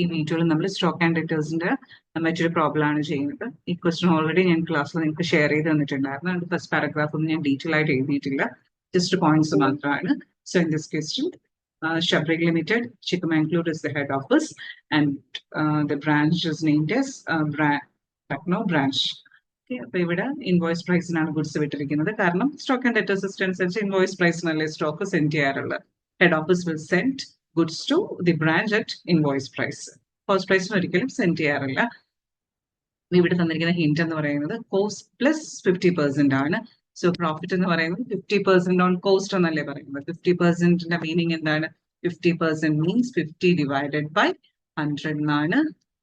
ഈ വീഡിയോയിൽ നമ്മൾ സ്റ്റോക്ക് ആൻഡ് ഡെറ്റേഴ്സിന്റെ മറ്റൊരു പ്രോബ്ലം ആണ് ചെയ്യുന്നത്. ഈ ക്വസ്റ്റൻ ഓൾറെഡി ഞാൻ ക്ലാസ്സിൽ നിങ്ങൾക്ക് ഷെയർ ചെയ്ത് തന്നിട്ടുണ്ടായിരുന്നു. അതിന്റെ ഫസ്റ്റ് പാരഗ്രാഫ് ഒന്നും ഞാൻ ഡീറ്റെയിൽ ആയിട്ട് എഴുതിയിട്ടില്ല, ജസ്റ്റ് പോയിന്റ്സ് മാത്രമാണ്. So in this question, Shabrig Limited, Chikmagalur is the head office, and the branch is named as Lucknow branch. അപ്പൊ ഇവിടെ ഇൻവോയ്സ് പ്രൈസിനാണ് ഗുഡ്സ് വിട്ടിരിക്കുന്നത്. കാരണം സ്റ്റോക്ക് ആൻഡ് ഡെറ്റർ സിസ്റ്റം അനുസരിച്ച് ഇൻവോയ്സ് പ്രൈസിനല്ലേ സ്റ്റോക്ക് സെൻഡ് ചെയ്യാറുള്ളത്. Head office will send goods to the branch at invoice price. Cost പ്രൈസിന് ഒരിക്കലും send ചെയ്യാറില്ല. ഇവിടെ തന്നിരിക്കുന്ന ഹിന്റ് എന്ന് പറയുന്നത് കോസ്റ്റ് പ്ലസ് 50% ആണ്. സോ പ്രോഫിറ്റ് എന്ന് പറയുന്നത് 50% ഓൺ കോസ്റ്റ് എന്നല്ലേ പറയുന്നത്. 50%ന്റെ മീനിങ് എന്താണ്? 50% മീൻസ് 50 ഡിവൈഡഡ് ബൈ 100 എന്നാണ്.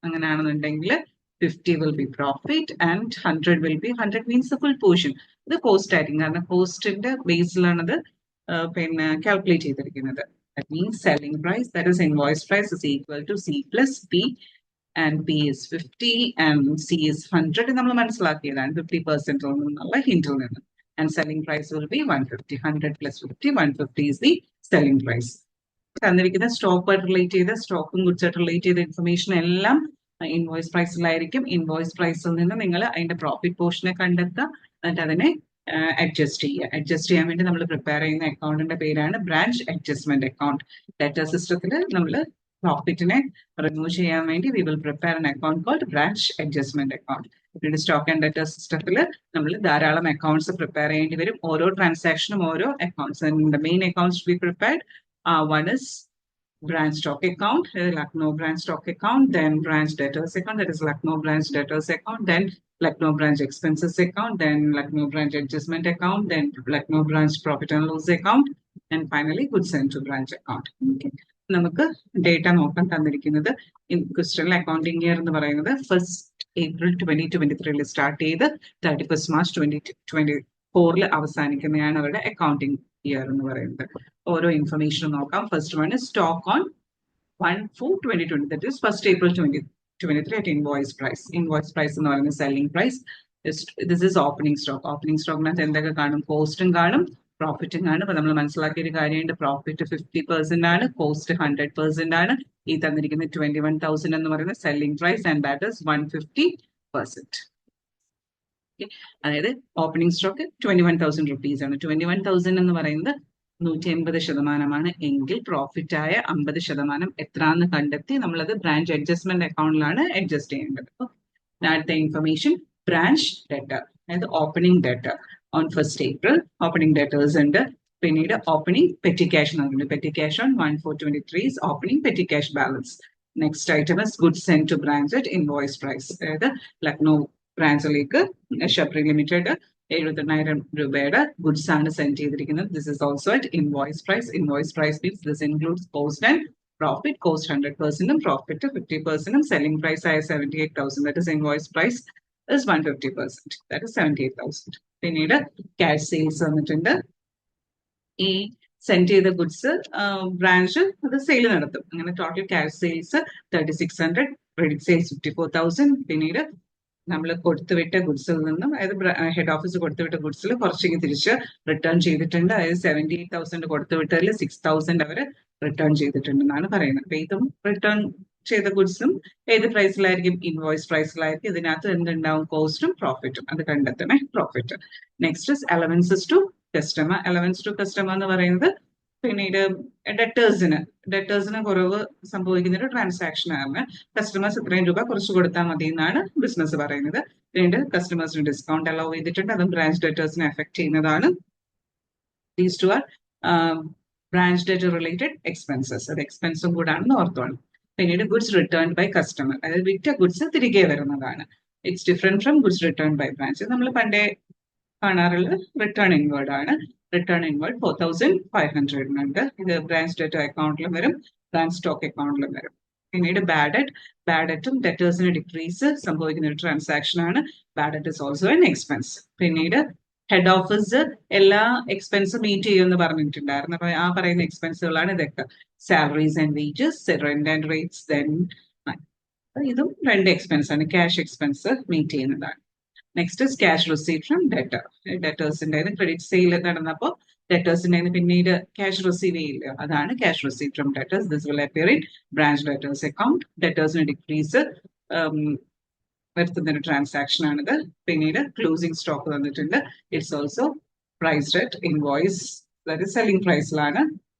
അങ്ങനെയാണെന്നുണ്ടെങ്കിൽ 50 will be profit and 100 will be 100 means the full portion. ഇത് കോസ്റ്റ് ആയിരിക്കും, കാരണം കോസ്റ്റിന്റെ ബേസിലാണത് പിന്നെ കാൽക്കുലേറ്റ് ചെയ്തിരിക്കുന്നത്. That means selling price, that is invoice price, is equal to C plus P, and P is 50 and C is 100. നമ്മൾ മനസ്സിലാക്കിയതാണ് 50% എന്നുള്ള ഹിന്റിൽ നിന്ന്. And selling price will be 150. 100 plus 50, 150 is the selling price. തന്നിരിക്കുന്ന സ്റ്റോക്കുമായിട്ട് relate ചെയ്ത, സ്റ്റോക്കും ഗുഡ്സായിട്ട് relate ചെയ്ത information എല്ലാം invoice പ്രൈസിലായിരിക്കും. Invoice പ്രൈസിൽ നിന്ന് നിങ്ങൾ അതിന്റെ പ്രോഫിറ്റ് പോർഷനെ കണ്ടെത്തുക, എന്നിട്ട് അതിനെ അഡ്ജസ്റ്റ് ചെയ്യുക. അഡ്ജസ്റ്റ് ചെയ്യാൻ വേണ്ടി നമ്മൾ പ്രിപ്പയർ ചെയ്യുന്ന അക്കൗണ്ടിന്റെ പേരാണ് ബ്രാഞ്ച് അഡ്ജസ്റ്റ്മെന്റ് അക്കൗണ്ട്. ഡാറ്റാ സിസ്റ്റത്തിൽ നമ്മൾ പ്രോഫിറ്റിനെ റിമൂവ് ചെയ്യാൻ വേണ്ടി we will prepare an account called branch adjustment account. പിന്നീട് സ്റ്റോക്ക് ആൻഡ് ഡാറ്റാ സിസ്റ്റത്തിൽ നമ്മൾ ധാരാളം അക്കൗണ്ട്സ് പ്രിപ്പയർ ചെയ്യേണ്ടി വരും. ഓരോ ട്രാൻസാക്ഷനും ഓരോ accounts. Main accounts be prepared. One is branch stock account, Lucknow branch stock account, then branch debtors account, that is Lucknow branch debtors account, then Lucknow branch expenses account, then Lucknow branch adjustment account, then Lucknow branch profit and loss account, and finally goods sent to branch account. Okay. നമുക്ക് data നോക്കാൻ തന്നിരിക്കുന്നത് ക്വസ്റ്റനിൽ accounting year എന്ന് പറയുന്നത് 1st April 2023 start ചെയ്ത് 31st March 2024 അവസാനിക്കുന്നതാണ് അവരുടെ accounting year എന്ന് പറയുന്നത്. ഓരോ ഇൻഫർമേഷനും നോക്കാം. First one stock on 1/4/2020, that is 1st April 2023 at invoice price. Invoice price എന്ന് പറയുന്നത് selling price. This is opening stock. Opening സ്റ്റോക്കിനകത്ത് എന്തൊക്കെ കാണും? കോസ്റ്റും കാണും, പ്രോഫിറ്റും കാണും. അപ്പൊ നമ്മൾ മനസ്സിലാക്കിയ ഒരു കാര്യമുണ്ട്, പ്രോഫിറ്റ് 50% ആണ്, കോസ്റ്റ് 100% ആണ്. ഈ തന്നിരിക്കുന്ന 21,000 എന്ന് പറയുന്ന selling price, and that is 150%. അതായത് ഓപ്പണിംഗ് സ്റ്റോക്ക് 21,000 റുപ്പീസ് ആണ്. 21,000 എന്ന് പറയുന്നത് 180% എങ്കിൽ പ്രോഫിറ്റ് ആയ 50% എത്രയാണെന്ന് കണ്ടെത്തി നമ്മളത് ബ്രാഞ്ച് അഡ്ജസ്റ്റ്മെന്റ് അക്കൗണ്ടിലാണ് അഡ്ജസ്റ്റ് ചെയ്യേണ്ടത്. അടുത്ത ഇൻഫർമേഷൻ ബ്രാഞ്ച് ഡെറ്റർ, അതായത് opening debtor on 1st April opening debtors ഉണ്ട്. പിന്നീട് ഓപ്പണിംഗ് പെറ്റി ക്യാഷ് നൽകുന്നുണ്ട്. Petty cash on 1/4/23 opening petty cash balance. Next item is goods send to branch at invoice price. അതായത് Lucknow ബ്രാഞ്ചിലേക്ക് Shabri limited 78,000 രൂപയുടെ goods ആണ് send ചെയ്തിരിക്കുന്നത്. This is also at invoice price. Invoice price means this includes cost and profit. Cost 100%, profit 50%. Selling price ആയ 78,000, that is invoice price is 150%, that is 78,000. പിന്നീട് cash sales വന്നിട്ടുണ്ട്. ഈ send ചെയ്ത goods branch അത് sale നടത്തും. അങ്ങനെ total cash sales 3,600, credit sales 54,000. പിന്നീട് നമ്മൾ കൊടുത്തുവിട്ട ഗുഡ്സിൽ നിന്നും, അതായത് ഹെഡ് ഓഫീസ് കൊടുത്തുവിട്ട ഗുഡ്സിൽ കുറച്ചെങ്കിൽ തിരിച്ച് റിട്ടേൺ ചെയ്തിട്ടുണ്ട്. അതായത് 78,000 കൊടുത്തുവിട്ടതിൽ 6,000 അവർ റിട്ടേൺ ചെയ്തിട്ടുണ്ടെന്നാണ് പറയുന്നത്. അപ്പൊ ഇതും റിട്ടേൺ ചെയ്ത ഗുഡ്സും ഏത് പ്രൈസിലായിരിക്കും? ഇൻവോയ്സ് പ്രൈസിലായിരിക്കും. ഇതിനകത്ത് എന്തുണ്ടാവും? കോസ്റ്റും പ്രോഫിറ്റും. അത് കണ്ടെത്തണേ, profit. Next allowances to customer. Allowance to customer എന്ന് പറയുന്നത് പിന്നീട് ഡെറ്റേഴ്സിന് കുറവ് സംഭവിക്കുന്ന ഒരു ട്രാൻസാക്ഷൻ ആണ്. കസ്റ്റമേഴ്സ് ഇത്രയും രൂപ കുറച്ച് കൊടുത്താൽ മതി എന്നാണ് ബിസിനസ് പറയുന്നത്. പിന്നീട് കസ്റ്റമേഴ്സിന് ഡിസ്കൗണ്ട് അലോ ചെയ്തിട്ടുണ്ട്, അതും ബ്രാഞ്ച് ഡെറ്റേഴ്സിനെ എഫക്ട് ചെയ്യുന്നതാണ്. These two are branch debtor related expenses. അത് എക്സ്പെൻസും കൂടാണെന്ന് ഓർത്തോണം. പിന്നീട് ഗുഡ്സ് റിട്ടേൺ ബൈ കസ്റ്റമർ, അതായത് വിറ്റ ഗുഡ്സ് തിരികെ വരുന്നതാണ്. It's different from goods return by branch. നമ്മൾ പണ്ടേ കാണാറുള്ളത് റിട്ടേൺ ഇൻവേർഡ് ആണ്. റിട്ടേൺ ഇൻവേർഡ് 4,500 ഉണ്ട്. ഇത് ബ്രാഞ്ച് ഡെറ്റർ അക്കൗണ്ടിലും വരും, ബ്രാഞ്ച് സ്റ്റോക്ക് അക്കൗണ്ടിലും വരും. പിന്നീട് ബാഡറ്റും ഡെറ്റേഴ്സിന് ഡിക്രീസ് സംഭവിക്കുന്ന ഒരു ട്രാൻസാക്ഷൻ ആണ്. Bad debt is also an expense. പിന്നീട് ഹെഡ് ഓഫീസ് എല്ലാ എക്സ്പെൻസും മീറ്റ് ചെയ്യുമെന്ന് പറഞ്ഞിട്ടുണ്ടായിരുന്നു. അപ്പൊ ആ പറയുന്ന എക്സ്പെൻസുകളാണ് ഇതൊക്കെ. Salaries and wages, rent and rates, then ഇതും രണ്ട് എക്സ്പെൻസ് ആണ്. ക്യാഷ് എക്സ്പെൻസ് മീറ്റ് ചെയ്യുന്നതാണ്. Next is cash receive from debtor. ഡെറ്റേഴ്സിന്റെ ക്രെഡിറ്റ് സെയിൽ നടന്നപ്പോൾ ഡെറ്റേഴ്സിന്റെ പിന്നീട് ക്യാഷ് റിസീവ് ചെയ്യില്ല, അതാണ് cash receive from debtors. This will appear in branch debtors account. ഡെറ്റേഴ്സിന് ഡിക്രീസ് വരുത്തുന്ന ഒരു ട്രാൻസാക്ഷൻ ആണിത്. പിന്നീട് ക്ലോസിംഗ് സ്റ്റോക്ക് തന്നിട്ടുണ്ട്. It's also priced at invoice, അതായത് സെല്ലിംഗ് പ്രൈസിലാണ്.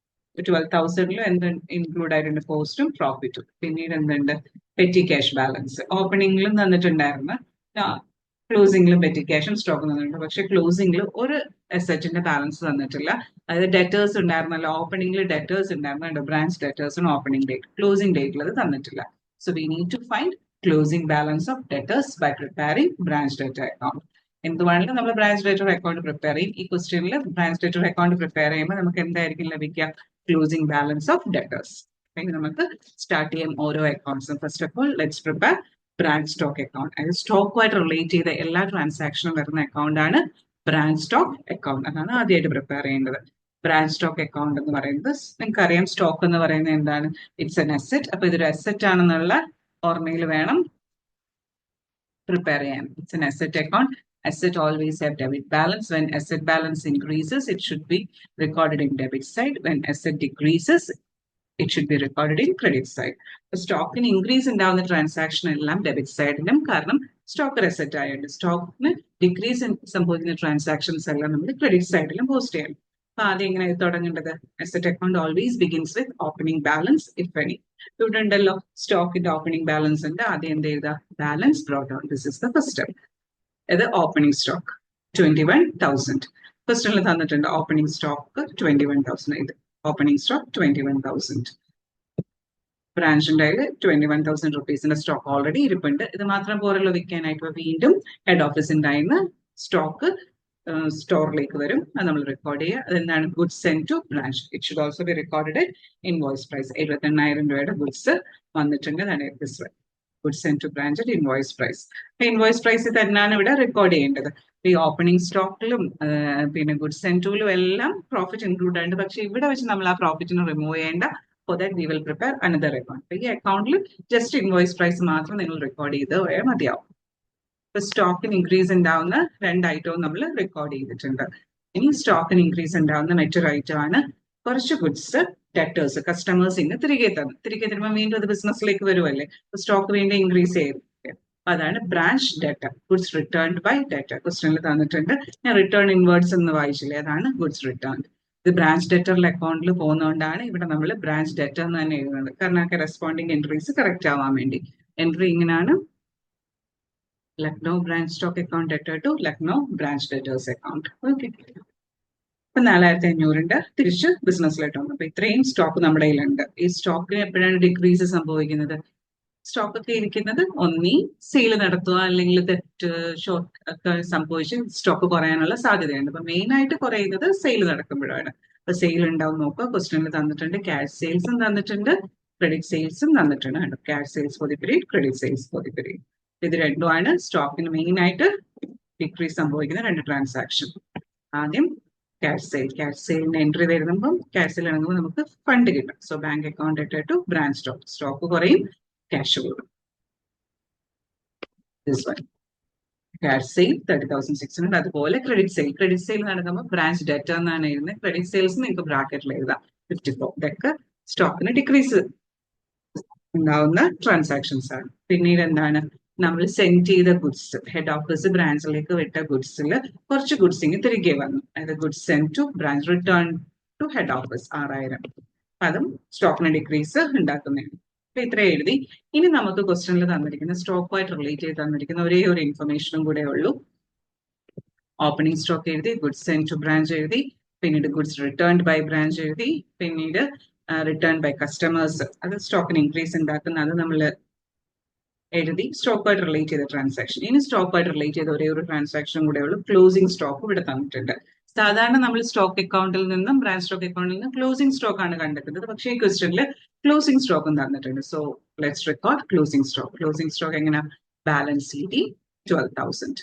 12,000 എന്ത് ഇൻക്ലൂഡ് ആയിട്ടുണ്ട്, കോസ്റ്റും പ്രോഫിറ്റും. പിന്നീട് എന്തുണ്ട്, പെറ്റി ക്യാഷ് ബാലൻസ് ഓപ്പണിംഗിലും തന്നിട്ടുണ്ടായിരുന്നു, ക്ലോസിംഗിലും പെറ്റി ക്യാഷും സ്റ്റോക്ക് തന്നിട്ടുണ്ട്. പക്ഷെ ക്ലോസിംഗിൽ ഒരു അസറ്റിന്റെ ബാലൻസ് തന്നിട്ടില്ല. അതായത് ഡെറ്റേഴ്സ് ഉണ്ടായിരുന്നല്ലോ, ഓപ്പണിംഗിൽ ഡെറ്റേഴ്സ് ഉണ്ടായിരുന്നു, ബ്രാഞ്ച് ഡെറ്റേഴ്സിന് ഓപ്പണിംഗ് ഡേറ്റ്, ക്ലോസിംഗ് ഡേറ്റിൽ അത് തന്നിട്ടില്ല. So we need to find closing balance of debtors by preparing branch debtor account. എന്തുവാണെങ്കിലും നമ്മൾ ബ്രാഞ്ച് ഡെറ്റർ അക്കൗണ്ട് പ്രിപ്പയർ ചെയ്യും. ഈ ക്വസ്റ്റ്യനിൽ ബ്രാഞ്ച് ഡെറ്റർ അക്കൗണ്ട് പ്രിപ്പയർ ചെയ്യുമ്പോൾ നമുക്ക് എന്തായിരിക്കും ലഭിക്കുക, ക്ലോസിംഗ് ബാലൻസ് ഓഫ് ഡെറ്റേഴ്സ്. നമുക്ക് സ്റ്റാർട്ട് ചെയ്യാം ഓരോ അക്കൗണ്ട്സും. First of all let's prepare branch stock account. അതായത് സ്റ്റോക്കുമായിട്ട് റിലേറ്റ് ചെയ്ത എല്ലാ ട്രാൻസാക്ഷനും വരുന്ന അക്കൗണ്ട് ആണ് ബ്രാഞ്ച് സ്റ്റോക്ക് അക്കൗണ്ട്. അതാണ് ആദ്യമായിട്ട് പ്രിപ്പയർ ചെയ്യേണ്ടത്. ബ്രാഞ്ച് സ്റ്റോക്ക് അക്കൗണ്ട് എന്ന് പറയുന്നത് നിങ്ങൾക്കറിയാം, സ്റ്റോക്ക് എന്ന് പറയുന്നത് എന്താണ്, ഇറ്റ്സ് എൻ അസെറ്റ്. അപ്പൊ ഇതൊരു അസെറ്റ് ആണെന്നുള്ള ഓർമ്മയിൽ വേണം prepare an. It's an asset account. Asset always have debit balance. When asset balance increases, it should be recorded in debit side. When asset decreases, it should be recorded in credit side. The stock in increase in down the transaction and debit side in കാരണം stock asset ആയിട്ട്, സ്റ്റോക്കിന് decrease സംഭവിക്കുന്ന transactions എല്ലാം നമ്മൾ credit സൈഡിലും post ചെയ്യണം. അപ്പൊ ആദ്യം എങ്ങനെ തുടങ്ങേണ്ടത്, asset account always begins with opening balance if any. ഇവിടെ ഉണ്ടല്ലോ സ്റ്റോക്കിന്റെ ഓപ്പണിംഗ് ബാലൻസ് ഉണ്ട്. ആദ്യം എന്ത് ചെയ്താ, balance brought out. This is the first step. ഇത് ഓപ്പണിംഗ് സ്റ്റോക്ക് 21,000. ഫസ്റ്റിൽ തന്നിട്ടുണ്ട് ഓപ്പണിംഗ് സ്റ്റോക്ക് 21,000. ഇത് ഓപ്പണിംഗ് സ്റ്റോക്ക് 21,000. ബ്രാഞ്ചിന്റെ 21,000 റുപ്പീസിന്റെ സ്റ്റോക്ക് ഓൾറെഡി ഇരിപ്പുണ്ട്. ഇത് മാത്രം പോരല്ലോ വിൽക്കാനായിട്ട്. വീണ്ടും ഹെഡ് ഓഫീസിന്റെ കയ്യിൽ സ്റ്റോക്ക് സ്റ്റോറിലേക്ക് വരും. അത് നമ്മൾ റെക്കോർഡ് ചെയ്യുക. അതെന്താണ്, goods send to branch. It should also be recorded invoice price. 78,000 രൂപയുടെ ഗുഡ്സ് വന്നിട്ടുണ്ട്. Goods send to branch at invoice price. Invoice price തന്നെയാണ് ഇവിടെ റെക്കോർഡ് ചെയ്യേണ്ടത്. ഈ ഓപ്പണിംഗ് സ്റ്റോക്കിലും പിന്നെ ഗുഡ്സ് സെൻഡ് ടുലും എല്ലാം പ്രോഫിറ്റ് ഇൻക്ലൂഡ് ആയിട്ട്. പക്ഷെ ഇവിടെ വെച്ച് നമ്മൾ ആ പ്രോഫിറ്റിന് റിമൂവ് ചെയ്യേണ്ട. For that we will prepare another account. ഈ അക്കൗണ്ടിൽ ജസ്റ്റ് ഇൻവോയ്സ് പ്രൈസ് മാത്രം നിങ്ങൾ റെക്കോർഡ് ചെയ്ത് പോയാൽ മതിയാവും. ഇപ്പൊ സ്റ്റോക്കിന് ഇൻക്രീസ് ഉണ്ടാവുന്ന രണ്ട് ഐറ്റവും നമ്മൾ റെക്കോർഡ് ചെയ്തിട്ടുണ്ട്. ഇനി സ്റ്റോക്കിന് ഇൻക്രീസ് ഉണ്ടാവുന്ന മറ്റൊരു ഐറ്റം ആണ് കുറച്ച് ഗുഡ്സ് ഡെറ്റേഴ്സ് കസ്റ്റമേഴ്സിന് തിരികെ തരുമ്പോൾ വീണ്ടും അത് ബിസിനസ്സിലേക്ക് വരുമല്ലേ. സ്റ്റോക്ക് വീണ്ടും ഇൻക്രീസ് ചെയ്യും. അപ്പൊ അതാണ് branch debtor. Goods returned by debtor ക്വസ്റ്റനിൽ തന്നിട്ടുണ്ട്. ഞാൻ റിട്ടേൺ ഇൻവേർഡ്സ് എന്ന് വായിച്ചില്ലേ, അതാണ് ഗുഡ്സ് റിട്ടേൺ. ഇത് ബ്രാഞ്ച് ഡെറ്റർ അക്കൗണ്ടിൽ പോകുന്നതുകൊണ്ടാണ് ഇവിടെ നമ്മൾ ബ്രാഞ്ച് ഡെറ്റർ എന്ന് തന്നെ എഴുതുന്നത്. കാരണം കറസ്പോണ്ടിങ് എൻട്രീസ് കറക്റ്റ് ആവാൻ വേണ്ടി. എൻട്രി ഇങ്ങനെയാണ്, Lucknow branch stock account debtor to Lucknow branch debtors account. Okay, ഇപ്പൊ 4,500 തിരിച്ച് ബിസിനസ്സിലോട്ട് വന്നു. അപ്പൊ ഇത്രയും സ്റ്റോക്ക് നമ്മുടെ കയ്യിലുണ്ട്. ഈ സ്റ്റോക്കിന് എപ്പോഴാണ് ഡിക്രീസ് സംഭവിക്കുന്നത്, സ്റ്റോക്ക് ഒക്കെ ഇരിക്കുന്നത് ഒന്നീ സെയിൽ നടത്തുക അല്ലെങ്കിൽ തെറ്റ് ഷോർട്ട് ഒക്കെ സംഭവിച്ച് സ്റ്റോക്ക് കുറയാനുള്ള സാധ്യതയുണ്ട്. അപ്പൊ മെയിൻ ആയിട്ട് കുറയുന്നത് സെയിൽ നടക്കുമ്പോഴാണ്. അപ്പൊ സെയിൽ ഉണ്ടാവും നോക്കുക. ക്വസ്റ്റനിൽ തന്നിട്ടുണ്ട് ക്യാഷ് സെയിൽസും തന്നിട്ടുണ്ട്, ക്രെഡിറ്റ് സെയിൽസും തന്നിട്ടുണ്ട്. Cash sales for the period, credit sales for the period. ഇത് രണ്ടുമാണ് സ്റ്റോക്കിന് മെയിൻ ആയിട്ട് ഡിക്രീസ് സംഭവിക്കുന്ന രണ്ട് ട്രാൻസാക്ഷൻ. ആദ്യം ക്യാഷ് സെയിൽ. ക്യാഷ് സെയിലിന് എൻട്രി വരുമ്പോൾ ക്യാഷ് സെയിൽ ആണെങ്കിൽ നമുക്ക് ഫണ്ട് കിട്ടും. So bank account debtor to branch stock. Stock കുറയും, ക്യാഷ് കൂടും. This one cash sale 30,600. അതുപോലെ ക്രെഡിറ്റ് സെയിൽ. ക്രെഡിറ്റ് സെയിൽ നടക്കുമ്പോൾ ബ്രാഞ്ച് ഡെറ്റർ എന്നാണ് എഴുതുന്നത്. ക്രെഡിറ്റ് സെയിൽസ് നിങ്ങൾക്ക് ബ്രാക്കറ്റിൽ എഴുതാം 54. ഇതൊക്കെ സ്റ്റോക്കിന് ഡിക്രീസ് ഉണ്ടാവുന്ന ട്രാൻസാക്ഷൻസ് ആണ്. പിന്നീട് എന്താണ്, നമ്മൾ സെൻഡ് ചെയ്ത ഗുഡ്സ്, ഹെഡ് ഓഫീസ് ബ്രാഞ്ചിലേക്ക് വിട്ട ഗുഡ്സിൽ കുറച്ച് ഗുഡ്സ് ഇങ്ങനെ തിരികെ വന്നു. അതായത് goods send to branch return to head office 6,000. അതും സ്റ്റോക്കിന് ഡിക്രീസ് ഉണ്ടാക്കുന്നതാണ്. അപ്പൊ ഇത്ര എഴുതി. ഇനി നമുക്ക് ക്വസ്റ്റനിൽ തന്നിരിക്കുന്ന സ്റ്റോക്കുമായിട്ട് റിലേറ്റ് ചെയ്ത് തന്നിരിക്കുന്ന ഒരേ ഒരു ഇൻഫർമേഷനും കൂടെ ഉള്ളൂ. ഓപ്പണിംഗ് സ്റ്റോക്ക് എഴുതി, ഗുഡ്സ് സെൻഡ് ടു ബ്രാഞ്ച് എഴുതി, പിന്നീട് ഗുഡ്സ് റിട്ടേൺഡ് ബൈ ബ്രാഞ്ച് എഴുതി, പിന്നീട് റിട്ടേൺ ബൈ കസ്റ്റമേഴ്സ്, അത് സ്റ്റോക്കിന് ഇൻക്രീസ് ഉണ്ടാക്കുന്ന അത് നമ്മൾ എഴുതി. സ്റ്റോക്കുമായിട്ട് റിലേറ്റ് ചെയ്ത ട്രാൻസാക്ഷൻ. ഇനി സ്റ്റോക്കുമായിട്ട് റിലേറ്റ് ചെയ്ത ഒരേ ഒരു ട്രാൻസാക്ഷൻ കൂടെ ഉള്ളൂ. ക്ലോസിംഗ് സ്റ്റോക്ക് ഇവിടെ തന്നിട്ടുണ്ട്. സാധാരണ നമ്മൾ സ്റ്റോക്ക് അക്കൗണ്ടിൽ നിന്നും ബ്രാഞ്ച് സ്റ്റോക്ക് അക്കൗണ്ടിൽ നിന്നും ക്ലോസിംഗ് സ്റ്റോക്ക് ആണ് കണ്ടെത്തുന്നത്. പക്ഷേ ഈ ക്വസ്റ്റനിൽ ക്ലോസിംഗ് സ്റ്റോക്കും തന്നിട്ടുണ്ട്. So let's record closing stock. Closing stock എങ്ങനെ, ബാലൻസ് ഷീറ്റ് 12,000.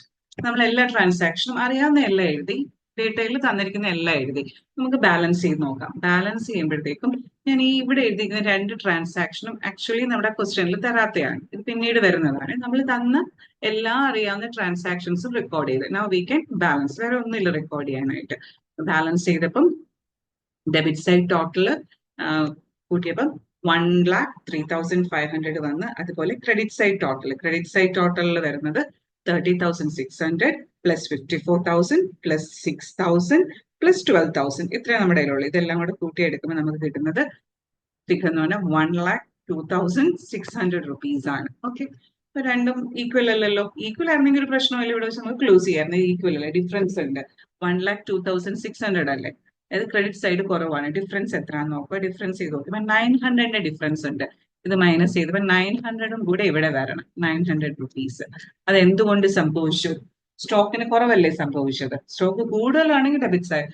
നമ്മൾ എല്ലാ ട്രാൻസാക്ഷനും അറിയാവുന്ന എല്ലാം എഴുതി, ഡേറ്റയിൽ തന്നിരിക്കുന്ന എല്ലാം എഴുതി. നമുക്ക് ബാലൻസ് ചെയ്ത് നോക്കാം. ബാലൻസ് ചെയ്യുമ്പോഴത്തേക്കും ഞാൻ ഈ ഇവിടെ എഴുതിയിരിക്കുന്ന രണ്ട് ട്രാൻസാക്ഷനും ആക്ച്വലി നമ്മുടെ ക്വസ്റ്റനിൽ തരാത്തയാണ്. ഇത് പിന്നീട് വരുന്നതാണ്. നമ്മൾ തന്ന എല്ലാ അറിയാവുന്ന ട്രാൻസാക്ഷൻസും റെക്കോർഡ് ചെയ്ത് നൗ വി ക്യാൻ ബാലൻസ്. വേറെ ഒന്നുമില്ല റെക്കോർഡ് ചെയ്യാനായിട്ട്. ബാലൻസ് ചെയ്തപ്പം ഡെബിറ്റ് സൈഡ് ടോട്ടൽ കൂട്ടിയപ്പം 1,03,500 വന്ന്. അതുപോലെ ക്രെഡിറ്റ് സൈഡ് ടോട്ടലിൽ വരുന്നത് 30,600 പ്ലസ് 54,000 പ്ലസ് 6,000 പ്ലസ് 12,000. ഇത്രയും നമ്മുടെ കയ്യിലുള്ളൂ. ഇതെല്ലാം കൂടെ കൂട്ടിയെടുക്കുമ്പോൾ നമുക്ക് കിട്ടുന്നത് ഫിഗർ എന്ന് പറഞ്ഞാൽ 1,02,600 റുപ്പീസ് ആണ്. ഓക്കെ, അപ്പൊ രണ്ടും ഈക്വൽ അല്ലല്ലോ. ഈക്വൽ ആയിരുന്നെങ്കിൽ ഒരു പ്രശ്നമില്ല, ഇവിടെ വെച്ച് നമുക്ക് ക്ലോസ് ചെയ്യാറുണ്ട്. ഈക്വൽ അല്ലേ, ഡിഫറൻസ് ഉണ്ട്. 1,02,600 അല്ലേ, അത് ക്രെഡിറ്റ് സൈഡ് കുറവാണ്. ഡിഫറൻസ് എത്രയാണെന്ന് നോക്കുക. ഡിഫറൻസ് ചെയ്ത് നോക്കുമ്പോൾ 900 ഡിഫറൻസ് ഉണ്ട്. ഇത് മൈനസ് ചെയ്തപ്പോൾ 900 കൂടെ ഇവിടെ വരണം, 900 റുപ്പീസ്. അത് എന്തുകൊണ്ട് സംഭവിച്ചു? സ്റ്റോക്കിന് കുറവല്ലേ സംഭവിച്ചത്. സ്റ്റോക്ക് കൂടുതലാണെങ്കിൽ ഡെബിറ്റ് സൈഡ്,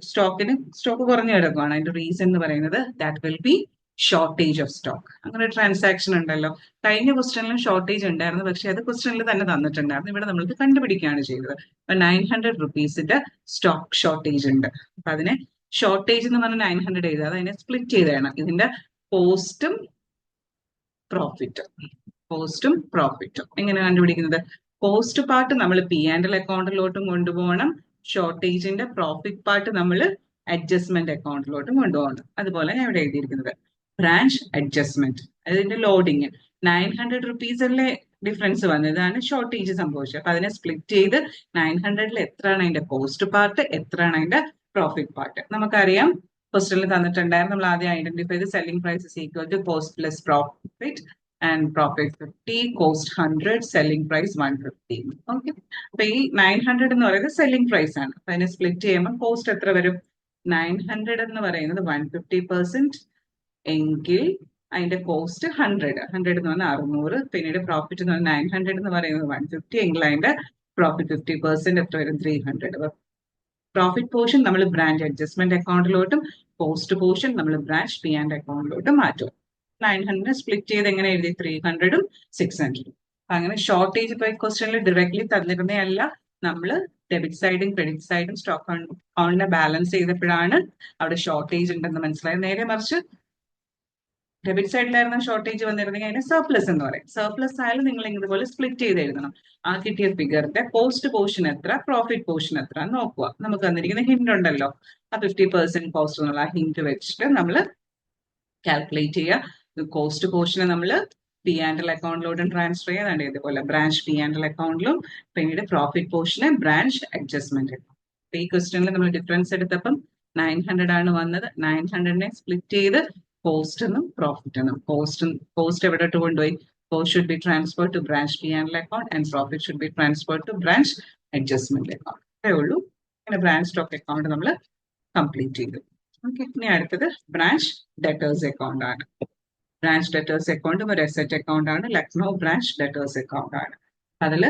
സ്റ്റോക്ക് കുറഞ്ഞു കിടക്കുകയാണ്. അതിന്റെ റീസൺ എന്ന് പറയുന്നത് that will B shortage of stock. അങ്ങനെ ഒരു ട്രാൻസാക്ഷൻ ഉണ്ടല്ലോ. കഴിഞ്ഞ ക്വസ്റ്റ്യനിലും ഷോർട്ടേജ് ഉണ്ടായിരുന്നു, പക്ഷെ അത് ക്വസ്റ്റ്യനിൽ തന്നെ തന്നിട്ടുണ്ടായിരുന്നു. ഇവിടെ നമ്മൾക്ക് കണ്ടുപിടിക്കുകയാണ് ചെയ്തത്. അപ്പൊ 900 റുപ്പീസിന്റെ സ്റ്റോക്ക് ഷോർട്ടേജ് ഉണ്ട്. അപ്പൊ അതിനെ ഷോർട്ടേജ് എന്ന് പറഞ്ഞാൽ 900 എഴുതുക, അതിനെ സ്പ്ലിറ്റ് ചെയ്തതാണ്. ഇതിന്റെ കോസ്റ്റും പ്രോഫിറ്റും എങ്ങനെ കണ്ടുപിടിക്കുന്നത്? കോസ്റ്റ് പാർട്ട് നമ്മൾ P&L അക്കൗണ്ടിലോട്ടും കൊണ്ടുപോകണം. ഷോർട്ടേജിന്റെ പ്രോഫിറ്റ് പാർട്ട് നമ്മൾ അഡ്ജസ്റ്റ്മെന്റ് അക്കൗണ്ടിലോട്ടും കൊണ്ടുപോകണം. അതുപോലെ ഞാൻ ഇവിടെ എഴുതിയിരിക്കുന്നത് ബ്രാഞ്ച് അഡ്ജസ്റ്റ്മെന്റ്, അതിന്റെ ലോഡിങ് 900 റുപ്പീസ് അല്ലേ ഡിഫറൻസ് വന്നത്, ഇതാണ് ഷോർട്ടേജ് സംഭവിച്ചത്. അപ്പൊ അതിനെ സ്പ്ലിറ്റ് ചെയ്ത് 900 എത്രയാണ് അതിന്റെ കോസ്റ്റ് പാർട്ട്, എത്രയാണ് അതിന്റെ പ്രോഫിറ്റ് പാർട്ട് നമുക്കറിയാം. ക്വസ്റ്റനിൽ തന്നിട്ടുണ്ടായിരുന്നു. നമ്മൾ ആദ്യം ഐഡന്റിഫൈ ചെയ്ത് selling price is equal to cost plus profit and profit 50, cost 100, selling price 150. Okay, അപ്പൊ ഈ 900 എന്ന് പറയുന്നത് സെല്ലിംഗ് പ്രൈസ് ആണ്. അപ്പൊ അതിനെ സ്പ്ലിറ്റ് ചെയ്യുമ്പോൾ കോസ്റ്റ് എത്ര വരും? 900 എന്ന് പറയുന്നത് 150% എങ്കിൽ അതിന്റെ കോസ്റ്റ് 100 എന്ന് പറഞ്ഞാൽ 600. പിന്നീട് പ്രോഫിറ്റ് എന്ന് പറഞ്ഞാൽ 900 എന്ന് പറയുന്നത് 150 എങ്കിൽ അതിന്റെ പ്രോഫിറ്റ് 50% എത്ര വരും? 300. പ്രോഫിറ്റ് പോർഷൻ നമ്മൾ ബ്രാഞ്ച് അഡ്ജസ്റ്റ്മെന്റ് അക്കൗണ്ടിലോട്ടും കോസ്റ്റ് പോർഷൻ നമ്മൾ ബ്രാഞ്ച് P&L അക്കൗണ്ടിലോട്ടും മാറ്റും. 900 സ്പ്ലിറ്റ് ചെയ്ത് എങ്ങനെ എഴുതി? 300ഉം 600ഉം. അങ്ങനെ ഷോർട്ടേജ് ഇപ്പൊ ക്വസ്റ്റ്യനിൽ ഡയറക്ട്ലി തന്നിരുന്നതല്ല, നമ്മൾ ഡെബിറ്റ് സൈഡും ക്രെഡിറ്റ് സൈഡും സ്റ്റോക്ക് അക്കൗണ്ടിനെ ബാലൻസ് ചെയ്തപ്പോഴാണ് അവിടെ ഷോർട്ടേജ് ഉണ്ടെന്ന് മനസ്സിലായത്. നേരെ മറിച്ച് ഡെബിറ്റ് സൈഡിലായിരുന്ന ഷോർട്ടേജ് വന്നിരുന്നെങ്കിൽ അതിന് സർപ്ലസ് എന്ന് പറയും. സർപ്ലസ് ആയാലും നിങ്ങൾ ഇതുപോലെ സ്പ്ലിറ്റ് ചെയ്ത് എഴുതണം. ആ കിട്ടിയ ഫിഗറിന്റെ കോസ്റ്റ് പോർഷൻ എത്ര, പ്രോഫിറ്റ് പോർഷൻ എത്ര നോക്കുക. നമുക്ക് തന്നിരിക്കുന്ന ഹിന്റ് ഉണ്ടല്ലോ, ആ 50% കോസ്റ്റ് എന്നുള്ള ആ ഹിന്റ് വെച്ചിട്ട് നമ്മൾ കാൽക്കുലേറ്റ് ചെയ്യുക. കോസ്റ്റ് പോർഷനെ നമ്മൾ P&L അക്കൗണ്ടിലോട്ടും ട്രാൻസ്ഫർ ചെയ്യാൻ ഇതുപോലെ ബ്രാഞ്ച് P&L അക്കൗണ്ടിലും, പിന്നീട് പ്രോഫിറ്റ് പോർഷനെ ബ്രാഞ്ച് അഡ്ജസ്റ്റ്മെന്റ്. ഈ ക്വസ്റ്റ്യനിൽ നമ്മൾ ഡിഫറൻസ് എടുത്തപ്പം 900 ആണ് വന്നത്. 900നെ സ്പ്ലിറ്റ് ചെയ്ത് കോസ്റ്റ് എന്നും പ്രോഫിറ്റ് എന്നും. കോസ്റ്റ് എവിടോട്ട് കൊണ്ടുപോയി? Cost should be transfer to branch P&L account and profit should be transfer to branch adjustment account. അത്രേ ഉള്ളൂ. അങ്ങനെ ബ്രാഞ്ച് സ്റ്റോക്ക് അക്കൗണ്ട് നമ്മൾ കംപ്ലീറ്റ് ചെയ്തു. ഓക്കെ, ഇനി അടുത്തത് ബ്രാഞ്ച് ഡെറ്റേഴ്സ് അക്കൗണ്ട് ആണ്. ബ്രാഞ്ച് ഡെറ്റേഴ്സ് അക്കൗണ്ടും ഒരു അസറ്റ് അക്കൗണ്ട് ആണ്. ലക്നൗ ബ്രാഞ്ച് ഡെറ്റേഴ്സ് അക്കൗണ്ട് ആണ്. അതിൽ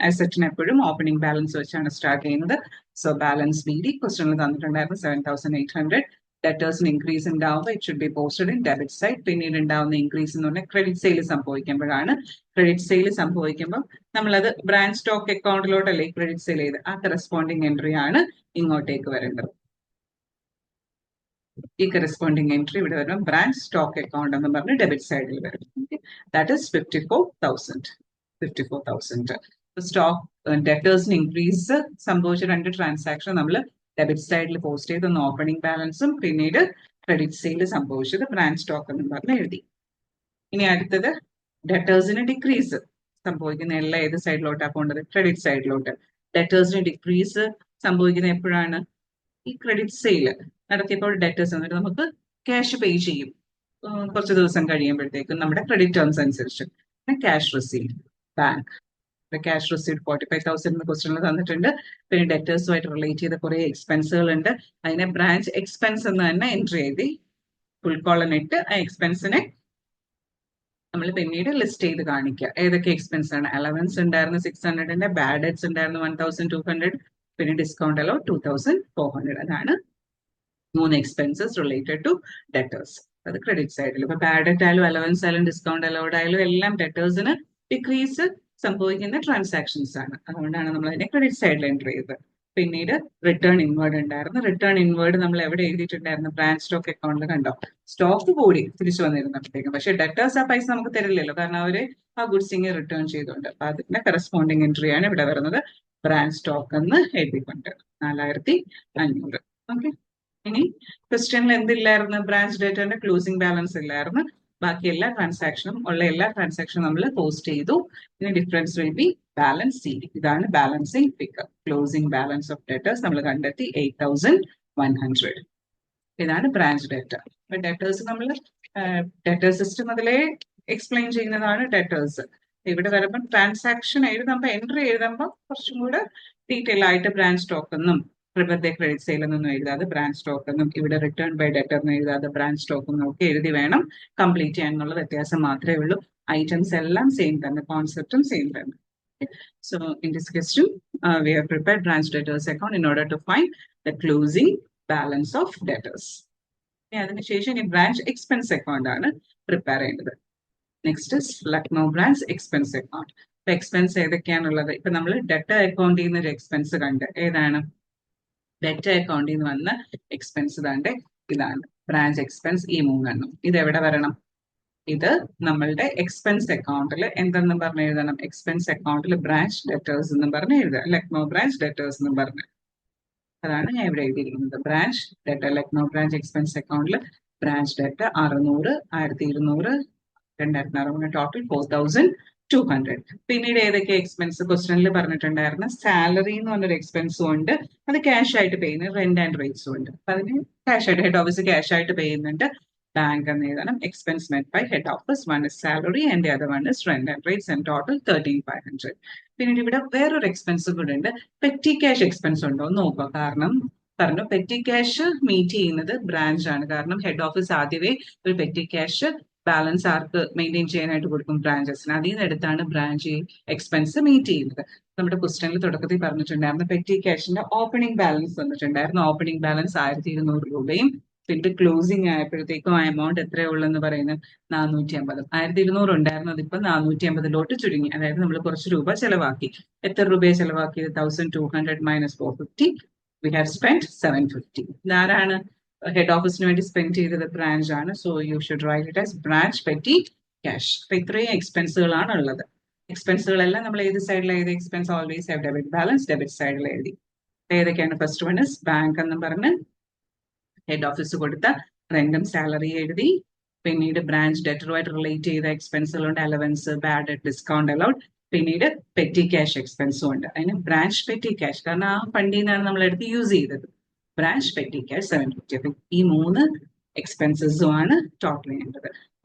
അസറ്റിന് എപ്പോഴും ഓപ്പണിംഗ് ബാലൻസ് വെച്ചാണ് സ്റ്റാർട്ട് ചെയ്യുന്നത്. സോ ബാലൻസ് BD ക്വസ്റ്റനിൽ തന്നിട്ടുണ്ടായിരുന്നു 7,800. ഡെറ്റേഴ്സിന് ഇൻക്രീസ് ഉണ്ടാവുമ്പോൾ it should be posted in debit side. പിന്നീട് ഉണ്ടാവുന്ന ഇൻക്രീസ് എന്ന് പറഞ്ഞാൽ ക്രെഡിറ്റ് സെയിൽ സംഭവിക്കുമ്പോഴാണ്. ക്രെഡിറ്റ് സെയിൽ സംഭവിക്കുമ്പോൾ നമ്മളത് ബ്രാഞ്ച് സ്റ്റോക്ക് അക്കൗണ്ടിലോട്ടല്ലേ ക്രെഡിറ്റ് സെയിൽ ചെയ്ത്, ആ കറസ്പോണ്ടിങ് എൻട്രി ആണ് ഇങ്ങോട്ടേക്ക് വരേണ്ടത്. ഈ കറസ്പോണ്ടിങ് എൻട്രി ഇവിടെ വരണം ബ്രാഞ്ച് സ്റ്റോക്ക് അക്കൗണ്ട് എന്ന് പറഞ്ഞ് ഡെബിറ്റ് സൈഡിൽ വരും. That is 54,000. സ്റ്റോക്ക് ഡെറ്റേഴ്സിന് ഇൻക്രീസ് സംഭവിച്ച രണ്ട് ട്രാൻസാക്ഷൻ നമ്മൾ ഡെബിറ്റ് സൈഡിൽ പോസ്റ്റ് ചെയ്ത് ഓപ്പണിംഗ് ബാലൻസും പിന്നീട് ക്രെഡിറ്റ് സെയിൽ സംഭവിച്ചത് ബ്രാഞ്ച് സ്റ്റോക്ക് എന്ന് പറഞ്ഞ് എഴുതി. ഇനി അടുത്തത് ഡെറ്റേഴ്സിന് ഡിക്രീസ് സംഭവിക്കുന്ന എല്ലാം ഏത് സൈഡിലോട്ടാണ് പോകേണ്ടത്? ക്രെഡിറ്റ് സൈഡിലോട്ട്. ഡെറ്റേഴ്സിന് ഡിക്രീസ് സംഭവിക്കുന്ന എപ്പോഴാണ്? ഈ ക്രെഡിറ്റ് സെയിൽ നടത്തിയപ്പോൾ ഡെറ്റേഴ്സ് എന്നിട്ട് നമുക്ക് ക്യാഷ് പേ ചെയ്യും കുറച്ച് ദിവസം കഴിയുമ്പോഴത്തേക്കും നമ്മുടെ ക്രെഡിറ്റ് ടേംസ് അനുസരിച്ച്. Cash receipt bank, cash receipt 45,000 ക്വസ്റ്റനിൽ തന്നിട്ടുണ്ട്. പിന്നെ ഡെറ്റേഴ്സുമായിട്ട് റിലേറ്റ് ചെയ്ത കുറെ എക്സ്പെൻസുകൾ ഉണ്ട്. അതിനെ ബ്രാഞ്ച് എക്സ്പെൻസ് എന്ന് തന്നെ എൻട്രി ചെയ്തി ഫുൾ കോളം ഇട്ട് ആ എക്സ്പെൻസിനെ നമ്മൾ പിന്നീട് ലിസ്റ്റ് ചെയ്ത് കാണിക്കുക. ഏതൊക്കെ എക്സ്പെൻസ് ആണ്? അലവൻസ് ഉണ്ടായിരുന്നു 600, ബാഡ് ഡെറ്റ്സ് ഉണ്ടായിരുന്നു 1,200, പിന്നെ ഡിസ്കൗണ്ട് അലോ 2,400. അതാണ് 3 എക്സ്പെൻസസ് റിലേറ്റഡ് ടു ഡെറ്റേഴ്സ്. അത് ക്രെഡിറ്റ് സൈഡിൽ. ഇപ്പൊ ബാഡ് ഡെറ്റ് ആയാലും അലവൻസ് ആയാലും ഡിസ്കൗണ്ട് അലൗഡ് ആയാലും എല്ലാം ഡെറ്റേഴ്സിന് ഡിക്രീസ് സംഭവിക്കുന്ന ട്രാൻസാക്ഷൻസ് ആണ്. അതുകൊണ്ടാണ് നമ്മൾ അതിനെ ക്രെഡിറ്റ് സൈഡിൽ എൻട്രി ചെയ്തത്. പിന്നീട് റിട്ടേൺ ഇൻവേർഡ് ഉണ്ടായിരുന്നു. റിട്ടേൺ ഇൻവേർഡ് നമ്മൾ എവിടെ എഴുതിയിട്ടുണ്ടായിരുന്നു? ബ്രാഞ്ച് സ്റ്റോക്ക് അക്കൗണ്ടിൽ കണ്ടോ? സ്റ്റോക്ക് കൂടി തിരിച്ചു വന്നിരുന്നപ്പോഴത്തേക്കും, പക്ഷെ ഡെറ്റേഴ്സ് ആ പൈസ നമുക്ക് തരില്ലല്ലോ, കാരണം അവര് ആ ഗുഡ്സിങ് റിട്ടേൺ ചെയ്തുകൊണ്ട്. അപ്പൊ അതിന്റെ കറസ്പോണ്ടിങ് എൻട്രി ആണ് ഇവിടെ വരുന്നത് ബ്രാഞ്ച് സ്റ്റോക്ക് എന്ന് എഴുതിക്കൊണ്ട് 4500. ഓക്കെ, ഇനി ക്വസ്റ്റ്യനിൽ എന്തില്ലായിരുന്നു? ബ്രാഞ്ച് ഡേറ്റയുടെ ക്ലോസിംഗ് ബാലൻസ് ഇല്ലായിരുന്നു. ബാക്കി എല്ലാ ട്രാൻസാക്ഷനും എല്ലാ ട്രാൻസാക്ഷനും നമ്മൾ പോസ്റ്റ് ചെയ്തു. ഇനി difference will be balance C D. ഇതാണ് balancing figure. Closing balance of debtors നമ്മൾ കണ്ടെത്തി 8100. ഇതാണ് ബ്രാഞ്ച് ഡേറ്റ. ഡേറ്റേഴ്സ് നമ്മൾ ഡേറ്റേഴ്സ് സിസ്റ്റം അതിലെ എക്സ്പ്ലെയിൻ ചെയ്യുന്നതാണ് ഡേറ്റേഴ്സ്. ഇവിടെ വരുമ്പോൾ ട്രാൻസാക്ഷൻ എഴുതുമ്പോൾ എൻട്രി എഴുതുമ്പോൾ കുറച്ചും കൂടെ ഡീറ്റെയിൽ ആയിട്ട് ബ്രാഞ്ച് സ്റ്റോക്ക് എന്നും പ്രിബത്തെ ക്രെഡിറ്റ് സെയിൽ എന്നൊന്നും എഴുതാതെ ബ്രാഞ്ച് സ്റ്റോക്ക് എന്നും ഇവിടെ റിട്ടേൺ ബൈ ഡെറ്റർ എന്ന് എഴുതാതെ ബ്രാഞ്ച് സ്റ്റോക്ക് എന്നും ഒക്കെ എഴുതി വേണം കംപ്ലീറ്റ് ചെയ്യാൻ എന്നുള്ള വ്യത്യാസം മാത്രമേ ഉള്ളൂ. ഐറ്റംസ് എല്ലാം സെയിം തന്നെ, കോൺസെപ്റ്റും സെയിം തന്നെ. So in this question, we have prepared branch debtors account in order to find the closing balance of debtors. അതിനുശേഷം ഈ ബ്രാഞ്ച് എക്സ്പെൻസ് അക്കൗണ്ട് ആണ് പ്രിപ്പയർ ചെയ്യേണ്ടത്. Next is Lucknow branch expense account. ഇപ്പൊ expense ഏതൊക്കെയാണുള്ളത്? ഇപ്പൊ നമ്മൾ debtor അക്കൗണ്ടിൽ നിന്ന് ഒരു എക്സ്പെൻസ് കണ്ട്, ഏതാണ്? ഡെറ്റർ അക്കൗണ്ടിൽ നിന്ന് വന്ന എക്സ്പെൻസ് താണ്ട് ഇതാണ് ബ്രാഞ്ച് എക്സ്പെൻസ്. ഈ 3 എണ്ണം ഇത് എവിടെ വരണം? ഇത് നമ്മളുടെ എക്സ്പെൻസ് അക്കൗണ്ടിൽ എന്തെന്നും പറഞ്ഞ് എഴുതണം? എക്സ്പെൻസ് അക്കൗണ്ടിൽ ബ്രാഞ്ച് ഡെറ്റേഴ്സ് എന്നും പറഞ്ഞ് എഴുതുക. ലക്നോ ബ്രാഞ്ച് ഡെറ്റേഴ്സ് എന്നും പറഞ്ഞ്, അതാണ് ഞാൻ ഇവിടെ എഴുതിയിരിക്കുന്നത്. ബ്രാഞ്ച് ഡെറ്റ ലക്നോ ബ്രാഞ്ച് എക്സ്പെൻസ് അക്കൗണ്ടിൽ ബ്രാഞ്ച് ഡെറ്റ 600, 1200, 2600, ടോട്ടൽ 4200. പിന്നീട് ഏതൊക്കെ എക്സ്പെൻസ് ക്വസ്റ്റനിൽ പറഞ്ഞിട്ടുണ്ടായിരുന്നു? സാലറി എന്ന് പറഞ്ഞൊരു എക്സ്പെൻസും ഉണ്ട്, അത് ക്യാഷ് ആയിട്ട് ചെയ്യുന്ന റെന്റ് ആൻഡ് റേറ്റ്സും ഉണ്ട്. അപ്പൊ അതിന് ക്യാഷ് ആയിട്ട് ഹെഡ് ഓഫീസ് ക്യാഷ് ആയിട്ട് ചെയ്യുന്നുണ്ട്. ബാങ്ക് എന്ന് എഴുതണം. Expense met by head office, one is salary and the other one is rent and rates and total 13500. പിന്നീട് ഇവിടെ വേറൊരു എക്സ്പെൻസ് കൂടെ ഉണ്ട്. പെറ്റി ക്യാഷ് എക്സ്പെൻസ് ഉണ്ടോ എന്ന് നോക്കുക. കാരണം പറഞ്ഞു പെറ്റി ക്യാഷ് മീറ്റ് ചെയ്യുന്നത് ബ്രാഞ്ച് ആണ്. കാരണം ഹെഡ് ഓഫീസ് ആദ്യമേ ഒരു പെറ്റി ക്യാഷ് ബാലൻസ് ആർക്ക് മെയിൻറ്റെയിൻ ചെയ്യാനായിട്ട് കൊടുക്കും? ബ്രാഞ്ചസിന്. അതിൽ നിന്ന് എടുത്താണ് ബ്രാഞ്ച് എക്സ്പെൻസ് മീറ്റ് ചെയ്യുന്നത്. നമ്മുടെ ക്വസ്റ്റനിൽ തുടക്കത്തിൽ പറഞ്ഞിട്ടുണ്ടായിരുന്നു പെറ്റി ക്യാഷിന്റെ ഓപ്പണിംഗ് ബാലൻസ് വന്നിട്ടുണ്ടായിരുന്നു. ഓപ്പണിംഗ് ബാലൻസ് 1200 രൂപയും പിന്നെ ക്ലോസിംഗ് ആയപ്പോഴത്തേക്കും ആ എമൗണ്ട് എത്രയുള്ളെന്ന് പറയുന്നത് 450. 1200 ഉണ്ടായിരുന്നു, അതിപ്പോ 450 ചുരുങ്ങി. അതായത് നമ്മൾ കുറച്ച് രൂപ ചെലവാക്കി. എത്ര രൂപയെ ചെലവാക്കിയത്? 1200 മൈനസ് 450. We have spend 750. ഇതാരാണ് ഹെഡ് ഓഫീസിന് വേണ്ടി സ്പെൻഡ് ചെയ്തത്? ബ്രാഞ്ച് ആണ്. So you should write it as branch petty cash. അപ്പൊ ഇത്രയും എക്സ്പെൻസുകളാണ് ഉള്ളത്. എക്സ്പെൻസുകളെല്ലാം നമ്മൾ ഏത് സൈഡിൽ എഴുതി? Expense always have debit balance, debit സൈഡിൽ എഴുതി. ഏതൊക്കെയാണ്? ഫസ്റ്റ് വൺ ഇസ് ബാങ്ക് എന്നും പറഞ്ഞ് ഹെഡ് ഓഫീസ് കൊടുത്ത റെന്റും സാലറി എഴുതി. പിന്നീട് ബ്രാഞ്ച് ഡെറ്ററുമായിട്ട് റിലേറ്റ് ചെയ്ത എക്സ്പെൻസുകളുണ്ട്, അലവൻസ്, ബാഡ്, ഡിസ്കൗണ്ട് അലൗഡ്. പിന്നീട് പെറ്റി ക്യാഷ് എക്സ്പെൻസും ഉണ്ട്. അതിന് ബ്രാഞ്ച് പെറ്റി ക്യാഷ്, കാരണം ആ ഫണ്ടിൽ നിന്നാണ് നമ്മൾ എടുത്ത് യൂസ് ചെയ്തത്. Branch petty cash 750. അപ്പൊ ഈ 3 എക്സ്പെൻസസും ആണ് ടോട്ടൽ ചെയ്യേണ്ടത്.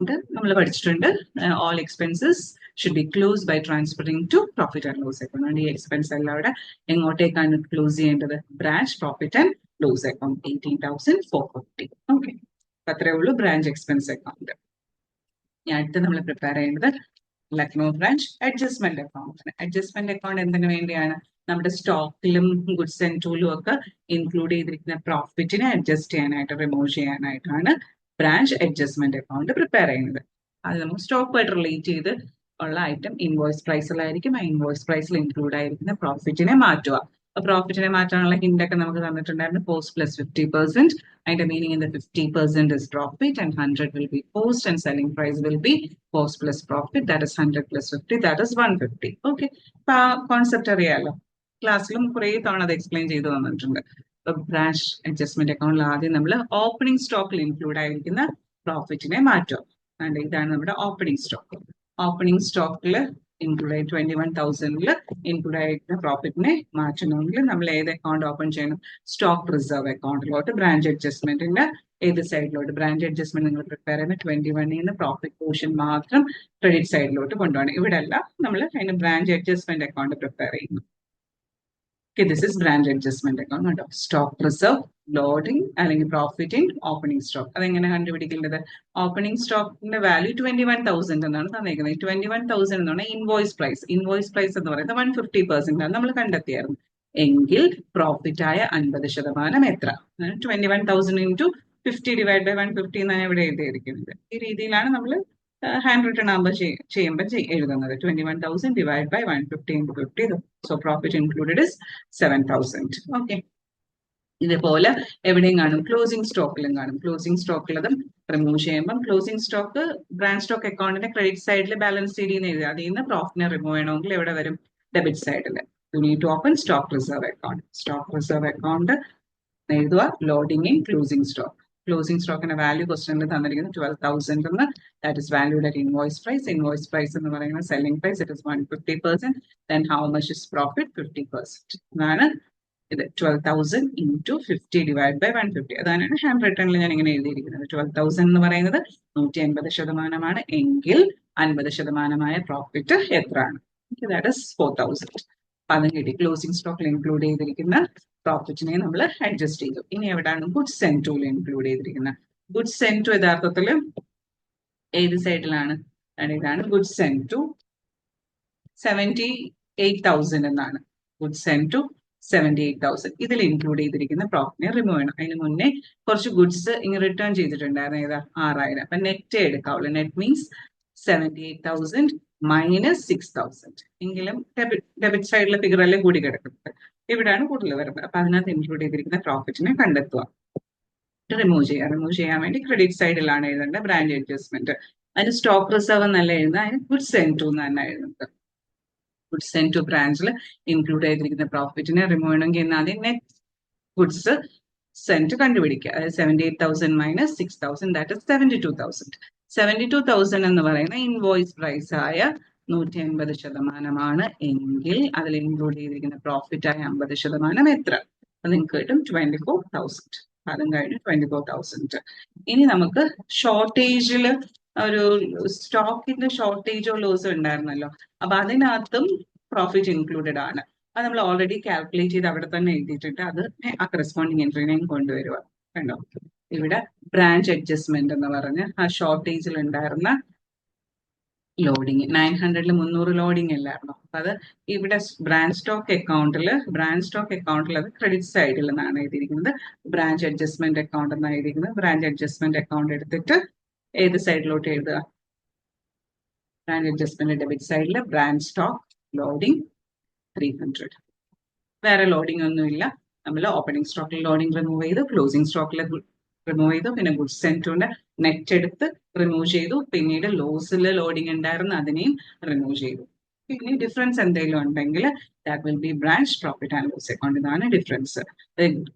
നമ്മൾ പഠിച്ചിട്ടുണ്ട് all expenses should be close by transferring to profit and loss account. ഈ എക്സ്പെൻസ് എല്ലാം അവിടെ എങ്ങോട്ടേക്കാണ് ക്ലോസ് ചെയ്യേണ്ടത്? Branch profit and loss account 18,450. Okay, അത്രേ ഉള്ളൂ ബ്രാഞ്ച് എക്സ്പെൻസ് അക്കൗണ്ട്. ഇനി അടുത്ത് നമ്മൾ പ്രിപ്പയർ ചെയ്യുന്നത് Lucknow branch adjustment account. Adjustment account എന്തിനു വേണ്ടിയാണ്? നമ്മുടെ സ്റ്റോക്കിലും ഗുഡ്സ് ആൻഡ് ടൂലും ഒക്കെ ഇൻക്ലൂഡ് ചെയ്തിരിക്കുന്ന പ്രോഫിറ്റിനെ അഡ്ജസ്റ്റ് ചെയ്യാനായിട്ട്, റിമൂവ് ചെയ്യാനായിട്ടാണ് ബ്രാഞ്ച് അഡ്ജസ്റ്റ്മെന്റ് അക്കൗണ്ട് പ്രിപ്പയർ ചെയ്യുന്നത്. അത് നമുക്ക് സ്റ്റോക്കുമായിട്ട് റിലേറ്റ് ചെയ്ത് ഉള്ള ഐറ്റം ഇൻവോയ്സ് പ്രൈസിലായിരിക്കും. ആ ഇൻവോയ്സ് പ്രൈസിൽ ഇൻക്ലൂഡ് ആയിരിക്കുന്ന പ്രോഫിറ്റിനെ മാറ്റുക. പ്രോഫിറ്റിനെ മാറ്റാനുള്ള ഹിന്റ് ഒക്കെ നമുക്ക് തന്നിട്ടുണ്ടായിരുന്നു. Post plus 50%. അതിന്റെ meaning in the 50% is profit and 100 will be post and selling price will be post plus profit. That is 100 plus 50. That is 150. Okay. അപ്പൊ ആ കോൺസെപ്റ്റ് അറിയാലോ. ക്ലാസ്സിലും കുറെ തവണ അത് എക്സ്പ്ലെയിൻ ചെയ്ത് വന്നിട്ടുണ്ട്. ഇപ്പൊ ബ്രാഞ്ച് അഡ്ജസ്റ്റ്മെന്റ് അക്കൗണ്ടിൽ ആദ്യം നമ്മൾ ഓപ്പണിംഗ് സ്റ്റോക്കിൽ ഇൻക്ലൂഡ് ആയിരിക്കുന്ന പ്രോഫിറ്റിനെ മാറ്റും. ഇതാണ് നമ്മുടെ ഓപ്പണിംഗ് സ്റ്റോക്ക്. ഓപ്പണിംഗ് സ്റ്റോക്കിൽ ഇൻക്ലൂഡ് ആയി 21,000 ഇൻക്ലൂഡ് ആയിരിക്കുന്ന പ്രോഫിറ്റിനെ മാറ്റണമെങ്കിൽ നമ്മൾ ഏത് അക്കൗണ്ട് ഓപ്പൺ ചെയ്യണം? സ്റ്റോക്ക് റിസർവ് അക്കൗണ്ടിലോട്ട്. ബ്രാഞ്ച് അഡ്ജസ്റ്റ്മെന്റിന്റെ ഏത് സൈഡിലോട്ട്? ബ്രാഞ്ച് അഡ്ജസ്റ്റ്മെന്റ് നിങ്ങൾ പ്രിപ്പയർ ചെയ്യുന്ന 21 പ്രോഫിറ്റ് പോർഷൻ മാത്രം ക്രെഡിറ്റ് സൈഡിലോട്ട് കൊണ്ടുപോകണം. ഇവിടെ അല്ല, നമ്മൾ അതിന് ബ്രാഞ്ച് അഡ്ജസ്റ്റ്മെന്റ് അക്കൗണ്ട് പ്രിപ്പയർ ചെയ്യുന്നു. This is branch adjustment account കേട്ടോ. സ്റ്റോക്ക് റിസർവ്, ലോഡിംഗ് അല്ലെങ്കിൽ പ്രോഫിറ്റ് ഇൻ ഓപ്പണിംഗ് സ്റ്റോക്ക്. അതെങ്ങനെ കണ്ടുപിടിക്കേണ്ടത്? ഓപ്പണിംഗ് സ്റ്റോക്കിന്റെ വാല്യൂ 21,000 എന്നാണ് തന്നിരിക്കുന്നത്. 21,000 എന്ന് പറഞ്ഞാൽ ഇൻവോയ്സ് പ്രൈസ്. ഇൻവോയ്സ് പ്രൈസ് എന്ന് പറയുന്നത് 150% ആണ് നമ്മൾ കണ്ടെത്തിയായിരുന്നു. എങ്കിൽ പ്രോഫിറ്റ് ആയ 50% എത്ര? 21,000 into 50 divided by 150 എന്നാണ് ഇവിടെ എഴുതിയിരിക്കുന്നത്. ഈ രീതിയിലാണ് നമ്മൾ ഹാൻഡ് റിട്ടൺ ആകുമ്പോൾ ചെയ്യുമ്പോൾ എഴുതുന്നത്. 21,000 divided by 150 into 50. So profit included is 7,000. Okay. ഇതുപോലെ എവിടെയും കാണും, ക്ലോസിംഗ് സ്റ്റോക്കിലും കാണും. ക്ലോസിംഗ് സ്റ്റോക്കിലതും റിമൂവ് ചെയ്യുമ്പോൾ ക്ലോസിംഗ് സ്റ്റോക്ക് ബ്രാഞ്ച് സ്റ്റോക്ക് അക്കൗണ്ടിന്റെ ക്രെഡിറ്റ് സൈഡിൽ ബാലൻസ് ഷീറ്റിൽ നിന്ന് എഴുതുക. അതിൽ നിന്ന് പ്രോഫിറ്റിനെ റിമൂവ് ചെയ്യണമെങ്കിൽ എവിടെ വരും? ഡെബിറ്റ് സൈഡിൽ. You need to open stock reserve account. Stock reserve account എഴുതുക loading in closing stock. Closing സ്റ്റോക്കിന്റെ വാല്യൂ ക്വസ്റ്റനിൽ തന്നിരിക്കുന്നത് 12,000 എന്ന്. That is valued at invoice price. Invoice price എന്ന് പറയുന്നത് selling price, it is 150%. Then how much is profit? 50%. അതാണ് ഇത് 12,000 into 50 divided by 150. അതാണ് ഹാൻഡ് റിട്ടേണിൽ ഞാൻ ഇങ്ങനെ എഴുതിയിരിക്കുന്നത്. 12,000 എന്ന് പറയുന്നത് 150% എങ്കിൽ 50% പ്രോഫിറ്റ് എത്രയാണ്? That is 4,000. അതും കിട്ടി. ക്ലോസിംഗ് സ്റ്റോക്കിൽ ഇൻക്ലൂഡ് ചെയ്തിരിക്കുന്ന പ്രോഫിറ്റിനെ നമ്മൾ അഡ്ജസ്റ്റ് ചെയ്തു. ഇനി എവിടെയാണ് ഗുഡ്സ് ആൻഡ് ടൂൽ ഇൻക്ലൂഡ് ചെയ്തിരിക്കുന്നത്? ഗുഡ്സ് ആൻഡ് ടു യഥാർത്ഥത്തിൽ ഏത് സൈഡിലാണ്? ഇതാണ് ഗുഡ്സ് ആൻഡ് ടു 78,000 എന്നാണ്. Goods and to 78,000. ഇതിൽ ഇൻക്ലൂഡ് ചെയ്തിരിക്കുന്ന പ്രോഫിറ്റിനെ റിമൂവ് ചെയ്യണം. അതിന് മുന്നേ കുറച്ച് ഗുഡ്സ് ഇങ്ങനെ റിട്ടേൺ ചെയ്തിട്ടുണ്ടായിരുന്നു. ഏതാ? 6,000. അപ്പൊ നെറ്റ് എടുക്കാവുള്ളൂ. Net means 78,000 minus 6,000. എങ്കിലും ഡെബിറ്റ് സൈഡിലെ ഫിഗറല്ലേ കൂടി കിടക്കുന്നത്. ഇവിടെയാണ് കൂടുതൽ വരുന്നത്. അപ്പൊ അതിനകത്ത് ഇൻക്ലൂഡ് ചെയ്തിരിക്കുന്ന പ്രോഫിറ്റിനെ കണ്ടെത്തുക, റിമൂവ് ചെയ്യുക. റിമൂവ് ചെയ്യാൻ വേണ്ടി ക്രെഡിറ്റ് സൈഡിലാണ് എഴുതേണ്ടത് ബ്രാഞ്ച് അഡ്ജസ്റ്റ്മെന്റ്. അതിന് സ്റ്റോക്ക് റിസർവ് എന്നല്ല എഴുതുന്നത്, അതിന് ഗുഡ്സ് ആൻഡ് ടു എന്ന് തന്നെ എഴുതുന്നത്. ഗുഡ്സ് ആൻഡ് ടു ബ്രാഞ്ചിൽ ഇൻക്ലൂഡ് ചെയ്തിരിക്കുന്ന പ്രോഫിറ്റിനെ റിമൂവ് ചെയ്യണമെങ്കിൽ എന്നാൽ ആദ്യം നെറ്റ് ഗുഡ്സ് സെന്റ് കണ്ടുപിടിക്കുക. അതായത് 78,000 മൈനസ് 6,000, ദാറ്റ് ഇസ് 72,000. 72,000 എന്ന് പറയുന്ന ഇൻവോയ്സ് പ്രൈസ് ആയ 150% എങ്കിൽ അതിൽ ഇൻക്ലൂഡ് ചെയ്തിരിക്കുന്ന പ്രോഫിറ്റ് ആയ 50% എത്ര? അത് നിങ്ങൾക്ക് കിട്ടും 24,000. അതും കഴിഞ്ഞ് 24,000. ഇനി നമുക്ക് ഷോർട്ടേജിൽ ഒരു സ്റ്റോക്കിന്റെ ഷോർട്ടേജോ ലോസോ ഉണ്ടായിരുന്നല്ലോ. അപ്പൊ അതിനകത്തും പ്രോഫിറ്റ് ഇൻക്ലൂഡഡ് ആണ്. അത് നമ്മൾ ഓൾറെഡി കാൽക്കുലേറ്റ് ചെയ്ത് അവിടെ തന്നെ എഴുതിയിട്ടുണ്ട്. അത് ആ കറസ്പോണ്ടിങ് എൻട്രിനെയും കൊണ്ടുവരിക. കണ്ടോ, ഇവിടെ ബ്രാഞ്ച് അഡ്ജസ്റ്റ്മെന്റ് എന്ന് പറഞ്ഞ് ആ ഷോർട്ടേജിൽ ഉണ്ടായിരുന്ന ലോഡിങ് 900-ൽ 300 ലോഡിങ് അല്ലായിരുന്നു. അപ്പൊ അത് ഇവിടെ ബ്രാഞ്ച് സ്റ്റോക്ക് അക്കൗണ്ടിൽ അത് ക്രെഡിറ്റ് സൈഡിൽ നിന്നാണ് എഴുതിയിരിക്കുന്നത്. ബ്രാഞ്ച് അഡ്ജസ്റ്റ്മെന്റ് അക്കൗണ്ട് എന്നാണ് എഴുതിയിരിക്കുന്നത്. ബ്രാഞ്ച് അഡ്ജസ്റ്റ്മെന്റ് അക്കൗണ്ട് എടുത്തിട്ട് ഏത് സൈഡിലോട്ട് എഴുതുക? ബ്രാഞ്ച് അഡ്ജസ്റ്റ്മെന്റ് ഡെബിറ്റ് സൈഡിൽ ബ്രാഞ്ച് സ്റ്റോക്ക് ലോഡിംഗ് 300. വേറെ ലോഡിംഗ് ഒന്നുമില്ല. നമ്മൾ ഓപ്പണിംഗ് സ്റ്റോക്കിൽ ലോഡിംഗ് റിമൂവ് ചെയ്തു, ക്ലോസിംഗ് സ്റ്റോക്കിൽ റിമൂവ് ചെയ്തു, പിന്നെ ഗുഡ്സ് ആൻഡ് ടുന്റെ നെറ്റ് എടുത്ത് റിമൂവ് ചെയ്തു, പിന്നീട് ലോസിൽ ലോഡിംഗ് ഉണ്ടായിരുന്നു അതിനെയും റിമൂവ് ചെയ്തു. പിന്നെ ഡിഫറൻസ് എന്തെങ്കിലും ഉണ്ടെങ്കിൽ that will be branch profit and loss account. ഇതാണ് ഡിഫറൻസ്.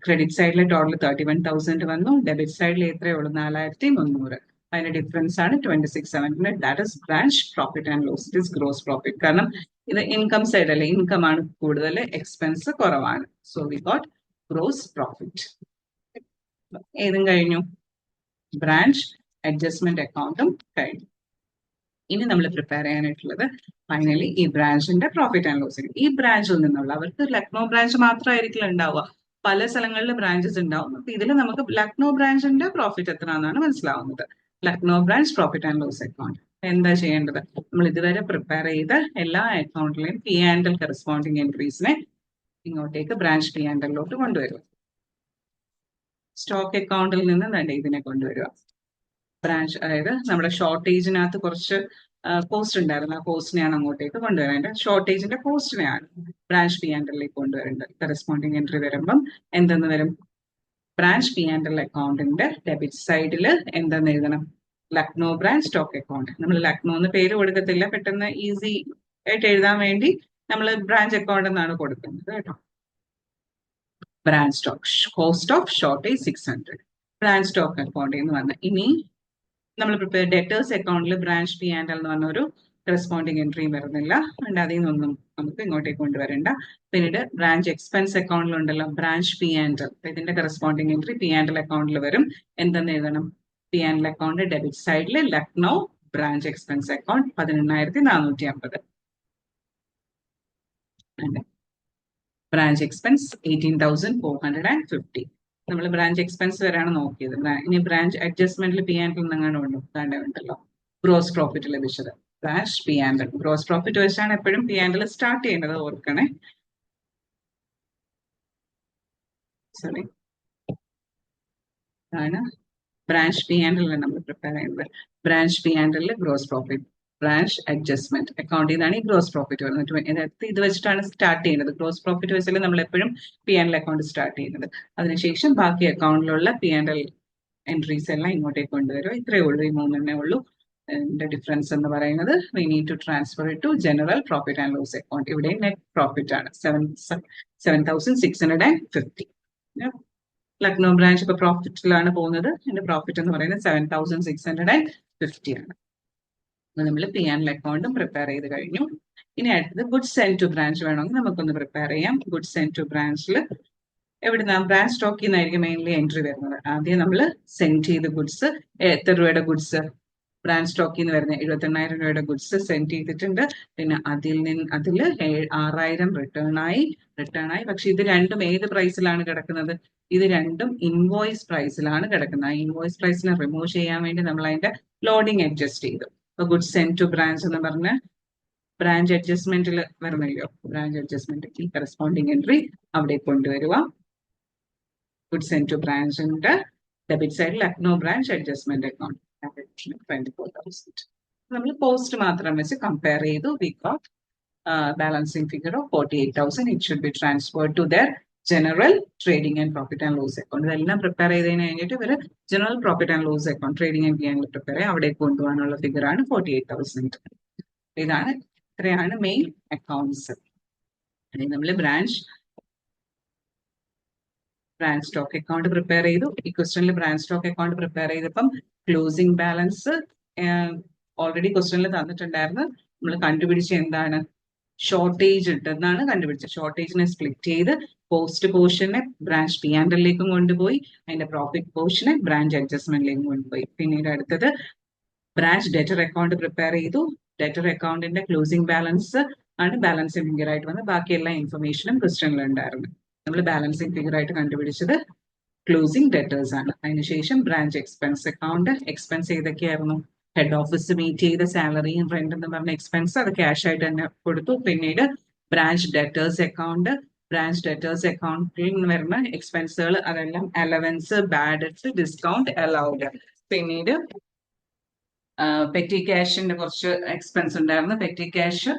ക്രെഡിറ്റ് സൈഡിൽ ടോട്ടൽ 31,000 വന്നു, ഡെബിറ്റ് സൈഡിൽ എത്രയേ ഉള്ളൂ? 4,300. അതിന്റെ ഡിഫറൻസ് ആണ് 26,700. That is branch profit and loss. It is gross profit. കാരണം ഇത് ഇൻകം സൈഡ് അല്ലേ, ഇൻകം ആണ് കൂടുതൽ, എക്സ്പെൻസ് കുറവാണ്. So we got gross profit. ഏതും കഴിഞ്ഞു, ബ്രാഞ്ച് അഡ്ജസ്റ്റ്മെന്റ് അക്കൗണ്ടും കഴിഞ്ഞു. ഇനി നമ്മൾ പ്രിപ്പയർ ചെയ്യാനായിട്ടുള്ളത് ഫൈനലി ഈ ബ്രാഞ്ചിന്റെ പ്രോഫിറ്റ് ആൻഡ് ലോസ്. ഈ ബ്രാഞ്ചിൽ നിന്നുള്ള, അവർക്ക് ലക്നോ ബ്രാഞ്ച് മാത്രമായിരിക്കില്ല ഉണ്ടാവുക, പല സ്ഥലങ്ങളിൽ ബ്രാഞ്ചസ് ഉണ്ടാവും. അപ്പൊ ഇതിൽ നമുക്ക് ലക്നോ ബ്രാഞ്ചിന്റെ പ്രോഫിറ്റ് എത്ര എന്നാണ് മനസ്സിലാവുന്നത്. Lucknow branch profit and loss account എന്താ ചെയ്യേണ്ടത്? നമ്മൾ ഇതുവരെ പ്രിപ്പയർ ചെയ്ത എല്ലാ അക്കൗണ്ടിലെയും പി ആൻഡ് എൽ കറസ്പോണ്ടിങ് എൻട്രീസിനെ ഇങ്ങോട്ടേക്ക് ബ്രാഞ്ച് പി ആൻഡ് എല്ലിലോട്ട് കൊണ്ടുവരിക. സ്റ്റോക്ക് അക്കൗണ്ടിൽ നിന്ന് തന്നെ ഇതിനെ കൊണ്ടുവരിക. ബ്രാഞ്ച്, അതായത് നമ്മുടെ ഷോർട്ടേജിനകത്ത് കുറച്ച് കോസ്റ്റ് ഉണ്ടായിരുന്നു, ആ കോസ്റ്റിനെയാണ് അങ്ങോട്ടേക്ക് കൊണ്ടുവരേണ്ടത്. ഷോർട്ടേജിന്റെ കോസ്റ്റിനെയാണ് ബ്രാഞ്ച് പി ആൻഡ് എല്ലിലേക്ക് കൊണ്ടുവരേണ്ടത്. കറസ്പോണ്ടിങ് എൻട്രി വരുമ്പം എന്തെന്ന് വരും? ബ്രാഞ്ച് പി ആൻഡ് എൽ അക്കൗണ്ടിന്റെ ഡെബിറ്റ് സൈഡിൽ എന്തെന്ന് എഴുതണം? Lucknow branch stock account. നമ്മൾ ലക്നോ എന്ന് പേര് കൊടുക്കത്തില്ല, പെട്ടെന്ന് ഈസി ആയിട്ട് എഴുതാൻ വേണ്ടി നമ്മൾ ബ്രാഞ്ച് അക്കൗണ്ട് എന്നാണ് കൊടുക്കുന്നത് കേട്ടോ. Branch stock, cost of shortage 600. Branch stock അക്കൗണ്ടിൽ നിന്ന് വന്ന ഇനി നമ്മൾ പ്രിപ്പയർ ഡെറ്റേഴ്സ് അക്കൗണ്ടിൽ ബ്രാഞ്ച് പി ആൻഡ് എൽ എന്ന് പറഞ്ഞ ഒരു കറസ്പോണ്ടിങ് എൻട്രിയും വരുന്നില്ല, അതുകൊണ്ട് അതിൽ നിന്നൊന്നും നമുക്ക് ഇങ്ങോട്ടേക്ക് കൊണ്ടുവരേണ്ട. പിന്നീട് ബ്രാഞ്ച് എക്സ്പെൻസ് അക്കൗണ്ടിലുണ്ടല്ലോ ബ്രാഞ്ച് പി ആൻഡ് എൽ, ഇതിന്റെ corresponding entry P and L അക്കൗണ്ടിൽ വരും. എന്തെന്ന് എഴുതണം? P and L account debit സൈഡിൽ Lucknow branch expense account 18,450. Branch expense 18,450. നമ്മൾ ബ്രാഞ്ച് എക്സ്പെൻസ് വരെയാണ് നോക്കിയത്. ഇനി ബ്രാഞ്ച് അഡ്ജസ്റ്റ്മെന്റിൽ പി ആൻഡ് എൽ നിന്നാണ് ഉണ്ടല്ലോ ഗ്രോസ് പ്രോഫിറ്റ് ലഭിച്ചത്. Branch P and L gross profit വെച്ചാണ് എപ്പോഴും പി ആൻഡ് എൽ സ്റ്റാർട്ട് ചെയ്യേണ്ടത്, ഓർക്കണേ. സോറി, ആണ് ബ്രാഞ്ച് പി ആൻഡ് എൽ നമ്മൾ പ്രിപ്പയർ ചെയ്യുന്നത്. Branch P and L gross profit, branch adjustment അക്കൗണ്ടിൽ നിന്നാണ് ഈ ഗ്രോസ് പ്രോഫിറ്റ് വരുന്നത്. ഇത് വെച്ചിട്ടാണ് സ്റ്റാർട്ട് ചെയ്യുന്നത്. ഗ്രോസ് പ്രോഫിറ്റ് വെച്ചാൽ നമ്മൾ എപ്പോഴും P and L account start ചെയ്യുന്നത്. അതിനുശേഷം ബാക്കി അക്കൗണ്ടിലുള്ള പി ആൻഡ് എൽ എൻട്രീസ് എല്ലാം ഇങ്ങോട്ടേക്ക് കൊണ്ടുവരും. ഇത്രയേ ഉള്ളൂ, ഈ മൂന്നെണ്ണേ ഉള്ളൂ. ഡിഫറൻസ് എന്ന് പറയുന്നത് we need to transfer it to general profit and loss account. ഇവിടെ നെറ്റ് പ്രോഫിറ്റ് ആണ് 7,650. ലക്നോ ബ്രാഞ്ച് ഇപ്പൊ പ്രോഫിറ്റിലാണ് പോകുന്നത്. അതിന്റെ പ്രോഫിറ്റ് എന്ന് പറയുന്നത് 7,650 ആണ്. നമ്മൾ പി ആൻഡ് അക്കൗണ്ടും പ്രിപ്പയർ ചെയ്ത് കഴിഞ്ഞു. ഇനി അടുത്തത് ഗുഡ്സ് സെൻഡ് ടു ബ്രാഞ്ച് വേണമെങ്കിൽ നമുക്കൊന്ന് പ്രിപ്പയർ ചെയ്യാം. ഗുഡ്സ് സെൻഡ് ടു ബ്രാഞ്ചിൽ എവിടുന്ന ബ്രാഞ്ച് സ്റ്റോക്കിൽ നിന്നായിരിക്കും മെയിൻലി എൻട്രി വരുന്നത്. ആദ്യം നമ്മൾ സെൻഡ് ചെയ്ത ഗുഡ്സ്, എത്ര രൂപയുടെ ഗുഡ്സ് ബ്രാഞ്ച് സ്റ്റോക്കിൽ നിന്ന് വരുന്നത് 78,000 രൂപയുടെ ഗുഡ്സ് സെൻഡ് ചെയ്തിട്ടുണ്ട്. പിന്നെ അതിൽ 6,000 റിട്ടേൺ ആയി. പക്ഷെ ഇത് രണ്ടും ഏത് പ്രൈസിലാണ് കിടക്കുന്നത്? ഇത് രണ്ടും ഇൻവോയ്സ് പ്രൈസിലാണ് കിടക്കുന്നത്. ആ ഇൻവോയ്സ് പ്രൈസിനെ റിമൂവ് ചെയ്യാൻ വേണ്ടി നമ്മൾ അതിന്റെ ലോഡിംഗ് അഡ്ജസ്റ്റ് ചെയ്തു. അപ്പൊ ഗുഡ്സ് സെൻഡ് ടു ബ്രാഞ്ച് എന്ന് പറഞ്ഞ ബ്രാഞ്ച് അഡ്ജസ്റ്റ്മെന്റിൽ വരണല്ലോ. ബ്രാഞ്ച് അഡ്ജസ്റ്റ്മെന്റ് കറസ്പോണ്ടിങ് എൻട്രി അവിടെ കൊണ്ടുവരിക. ഗുഡ്സ് സെൻഡ് ടു ബ്രാഞ്ചിന്റെ ഡെബിറ്റ് സൈഡിൽ ലക്നോ ബ്രാഞ്ച് അഡ്ജസ്റ്റ്മെന്റ് അക്കൗണ്ട് 24,000. നമ്മൾ പോസ്റ്റ് മാത്രം വെച്ച് കമ്പയർ ചെയ്തു. We got balancing figure of 48,000. It should be transferred to the general trading and profit and loss account. ഇതെല്ലാം prepare ചെയ്തതിന് കഴിഞ്ഞിട്ട് ഇവര് general profit and loss account trading and ഗെയിനിൽ prepare ചെയ്യും. അവിടെ കൊണ്ടുപോകാനുള്ള ഫിഗർ ആണ് 48,000. ഇത്രയാണ് മെയിൻ അക്കൗണ്ട്സ്. നമ്മൾ ബ്രാഞ്ച് സ്റ്റോക്ക് അക്കൗണ്ട് പ്രിപ്പയർ ചെയ്തു. ഈ ക്വസ്റ്റനിൽ ബ്രാഞ്ച് സ്റ്റോക്ക് അക്കൗണ്ട് പ്രിപ്പയർ ചെയ്തപ്പം ക്ലോസിംഗ് ബാലൻസ് ഓൾറെഡി ക്വസ്റ്റനിൽ തന്നിട്ടുണ്ടായിരുന്നു. നമ്മൾ കണ്ടുപിടിച്ച എന്താണ്? ഷോർട്ടേജ് ഉണ്ടെന്നാണ് കണ്ടുപിടിച്ചത്. ഷോർട്ടേജിനെ സ്പ്ലിറ്റ് ചെയ്ത് പോസ്റ്റ് പോർഷനെ ബ്രാഞ്ച് പി ആൻഡ് എല്ലിലേക്കും കൊണ്ടുപോയി, അതിന്റെ പ്രോഫിറ്റ് പോർഷനെ ബ്രാഞ്ച് അഡ്ജസ്റ്റ്മെന്റിലേക്കും കൊണ്ടുപോയി. പിന്നീട് അടുത്തത് ബ്രാഞ്ച് ഡെറ്റർ അക്കൗണ്ട് പ്രിപ്പയർ ചെയ്തു. ഡെറ്റർ അക്കൗണ്ടിന്റെ ക്ലോസിംഗ് ബാലൻസ് ആണ് ബാലൻസിംഗ് ഫിഗർ ആയിട്ട് വന്നത്. ബാക്കി എല്ലാ ഇൻഫർമേഷനും ക്വസ്റ്റനിൽ ഉണ്ടായിരുന്നു. നമ്മൾ ബാലൻസിംഗ് ഫിഗർ ആയിട്ട് കണ്ടുപിടിച്ചത് ക്ലോസിംഗ് ഡെറ്റേഴ്സ് ആണ്. അതിനുശേഷം ബ്രാഞ്ച് എക്സ്പെൻസ് അക്കൗണ്ട്. എക്സ്പെൻസ് ഏതൊക്കെയായിരുന്നു? ഹെഡ് ഓഫീസ് മീറ്റ് ചെയ്ത സാലറിയും റെന്റ് എന്ന് പറഞ്ഞ എക്സ്പെൻസ്, അത് ക്യാഷ് ആയിട്ട് തന്നെ കൊടുത്തു. പിന്നീട് branch debtors account. Branch debtors അക്കൗണ്ടിൽ നിന്ന് വരുന്ന എക്സ്പെൻസുകൾ അതെല്ലാം അലവൻസ്, ബാഡറ്റ്സ്, ഡിസ്കൗണ്ട്, അലൗഡ്. പിന്നീട് പെറ്റി ക്യാഷിന്റെ കുറച്ച് എക്സ്പെൻസ് ഉണ്ടായിരുന്നു. പെറ്റി ക്യാഷ്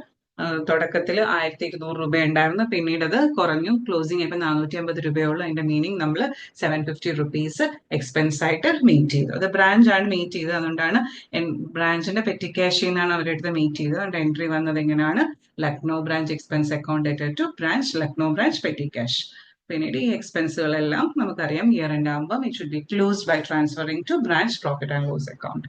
തുടക്കത്തിൽ 1,200 രൂപ ഉണ്ടായിരുന്നു. പിന്നീട് അത് കുറഞ്ഞു. ക്ലോസിംഗ് ഇപ്പൊ 450 രൂപയുള്ളൂ. അതിന്റെ മീനിങ് നമ്മൾ 750 റുപ്പീസ് എക്സ്പെൻസ് ആയിട്ട് മീറ്റ് ചെയ്തു. അത് ബ്രാഞ്ച് ആണ് മീറ്റ് ചെയ്തത്. അതുകൊണ്ടാണ് ബ്രാഞ്ചിന്റെ പെറ്റി ക്യാഷിൽ നിന്നാണ് അവരെടുത്ത് മീറ്റ് ചെയ്തത്. അതുകൊണ്ട് എൻട്രി വന്നത് എങ്ങനെയാണ്? Lucknow branch expense account to branch Lucknow branch petty cash. പിന്നീട് ഈ എക്സ്പെൻസുകളെല്ലാം നമുക്കറിയാം ഇയർ എൻഡ് ആകുമ്പോൾ it should be closed by transferring to branch profit and loss account.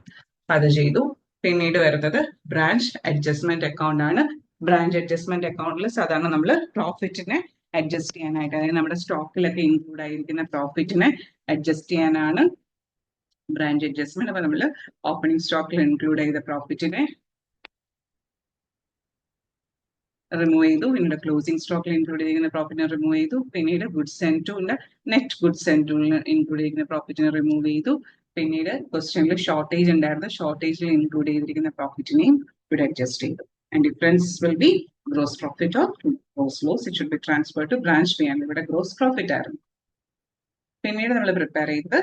അത് ചെയ്തു. പിന്നീട് വരുന്നത് ബ്രാഞ്ച് അഡ്ജസ്റ്റ്മെന്റ് അക്കൗണ്ട് ആണ്. ബ്രാഞ്ച് അഡ്ജസ്റ്റ്മെന്റ് അക്കൗണ്ടിൽ സാധാരണ നമ്മൾ പ്രോഫിറ്റിനെ അഡ്ജസ്റ്റ് ചെയ്യാനായിട്ട്, അതായത് നമ്മുടെ സ്റ്റോക്കിലൊക്കെ ഇൻക്ലൂഡ് ആയിരിക്കുന്ന പ്രോഫിറ്റിനെ അഡ്ജസ്റ്റ് ചെയ്യാനാണ് ബ്രാഞ്ച് അഡ്ജസ്റ്റ്മെന്റ്. അപ്പൊ നമ്മൾ ഓപ്പണിംഗ് സ്റ്റോക്കിൽ ഇൻക്ലൂഡ് ചെയ്ത പ്രോഫിറ്റിനെ റിമൂവ് ചെയ്തു. പിന്നീട് ക്ലോസിംഗ് സ്റ്റോക്കിൽ ഇൻക്ലൂഡ് ചെയ്യുന്ന പ്രോഫിറ്റിനെ റിമൂവ് ചെയ്തു. പിന്നീട് goods send to net goods send to include ചെയ്യുന്ന പ്രോഫിറ്റിനെ റിമൂവ് ചെയ്തു. പിന്നീട് ക്വസ്റ്റ്യനിൽ ഷോർട്ടേജ് ഉണ്ടായിരുന്നു. ഷോർട്ടേജിൽ ഇൻക്ലൂഡ് ചെയ്തിരിക്കുന്ന പ്രോഫിറ്റിനെയും ഇവിടെ അഡ്ജസ്റ്റ് ചെയ്തു. And difference will be gross profit or gross loss. It should be transferred to branch P and ഇവിടെ gross profit ആയിരുന്നു. പിന്നീട് നമ്മൾ പ്രിപ്പയർ ചെയ്തത്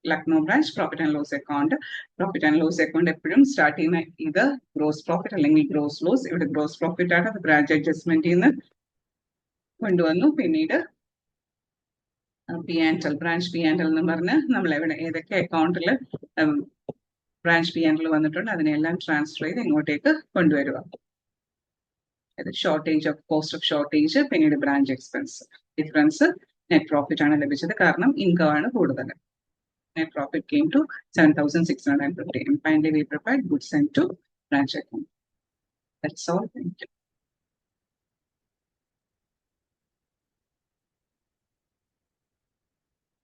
Lucknow branch profit and loss account. Profit and loss account എപ്പോഴും start ചെയ്യുന്ന ഇത് gross profit അല്ലെങ്കിൽ gross loss. ഇവിടെ ഗ്രോസ് പ്രോഫിറ്റ് ആണ്. അത് ബ്രാഞ്ച് അഡ്ജസ്റ്റ്മെന്റിൽ നിന്ന് കൊണ്ടുവന്നു. പിന്നീട് P and L, branch P and L എന്ന് പറഞ്ഞ് നമ്മൾ എവിടെ ഏതൊക്കെ അക്കൗണ്ടിൽ ബ്രാഞ്ച് പി ആൻഡിൽ വന്നിട്ടുണ്ട് അതിനെല്ലാം ട്രാൻസ്ഫർ ചെയ്ത് ഇങ്ങോട്ടേക്ക് കൊണ്ടുവരിക. Shortage of cost of shortage, പിന്നീട് branch expense. Difference net profit ആണ് ലഭിച്ചത്. കാരണം ഇൻകം ആണ് കൂടുതൽ. Net profit came to 7,650. And finally we prepared goods sent to branch account. That's all. Thank you.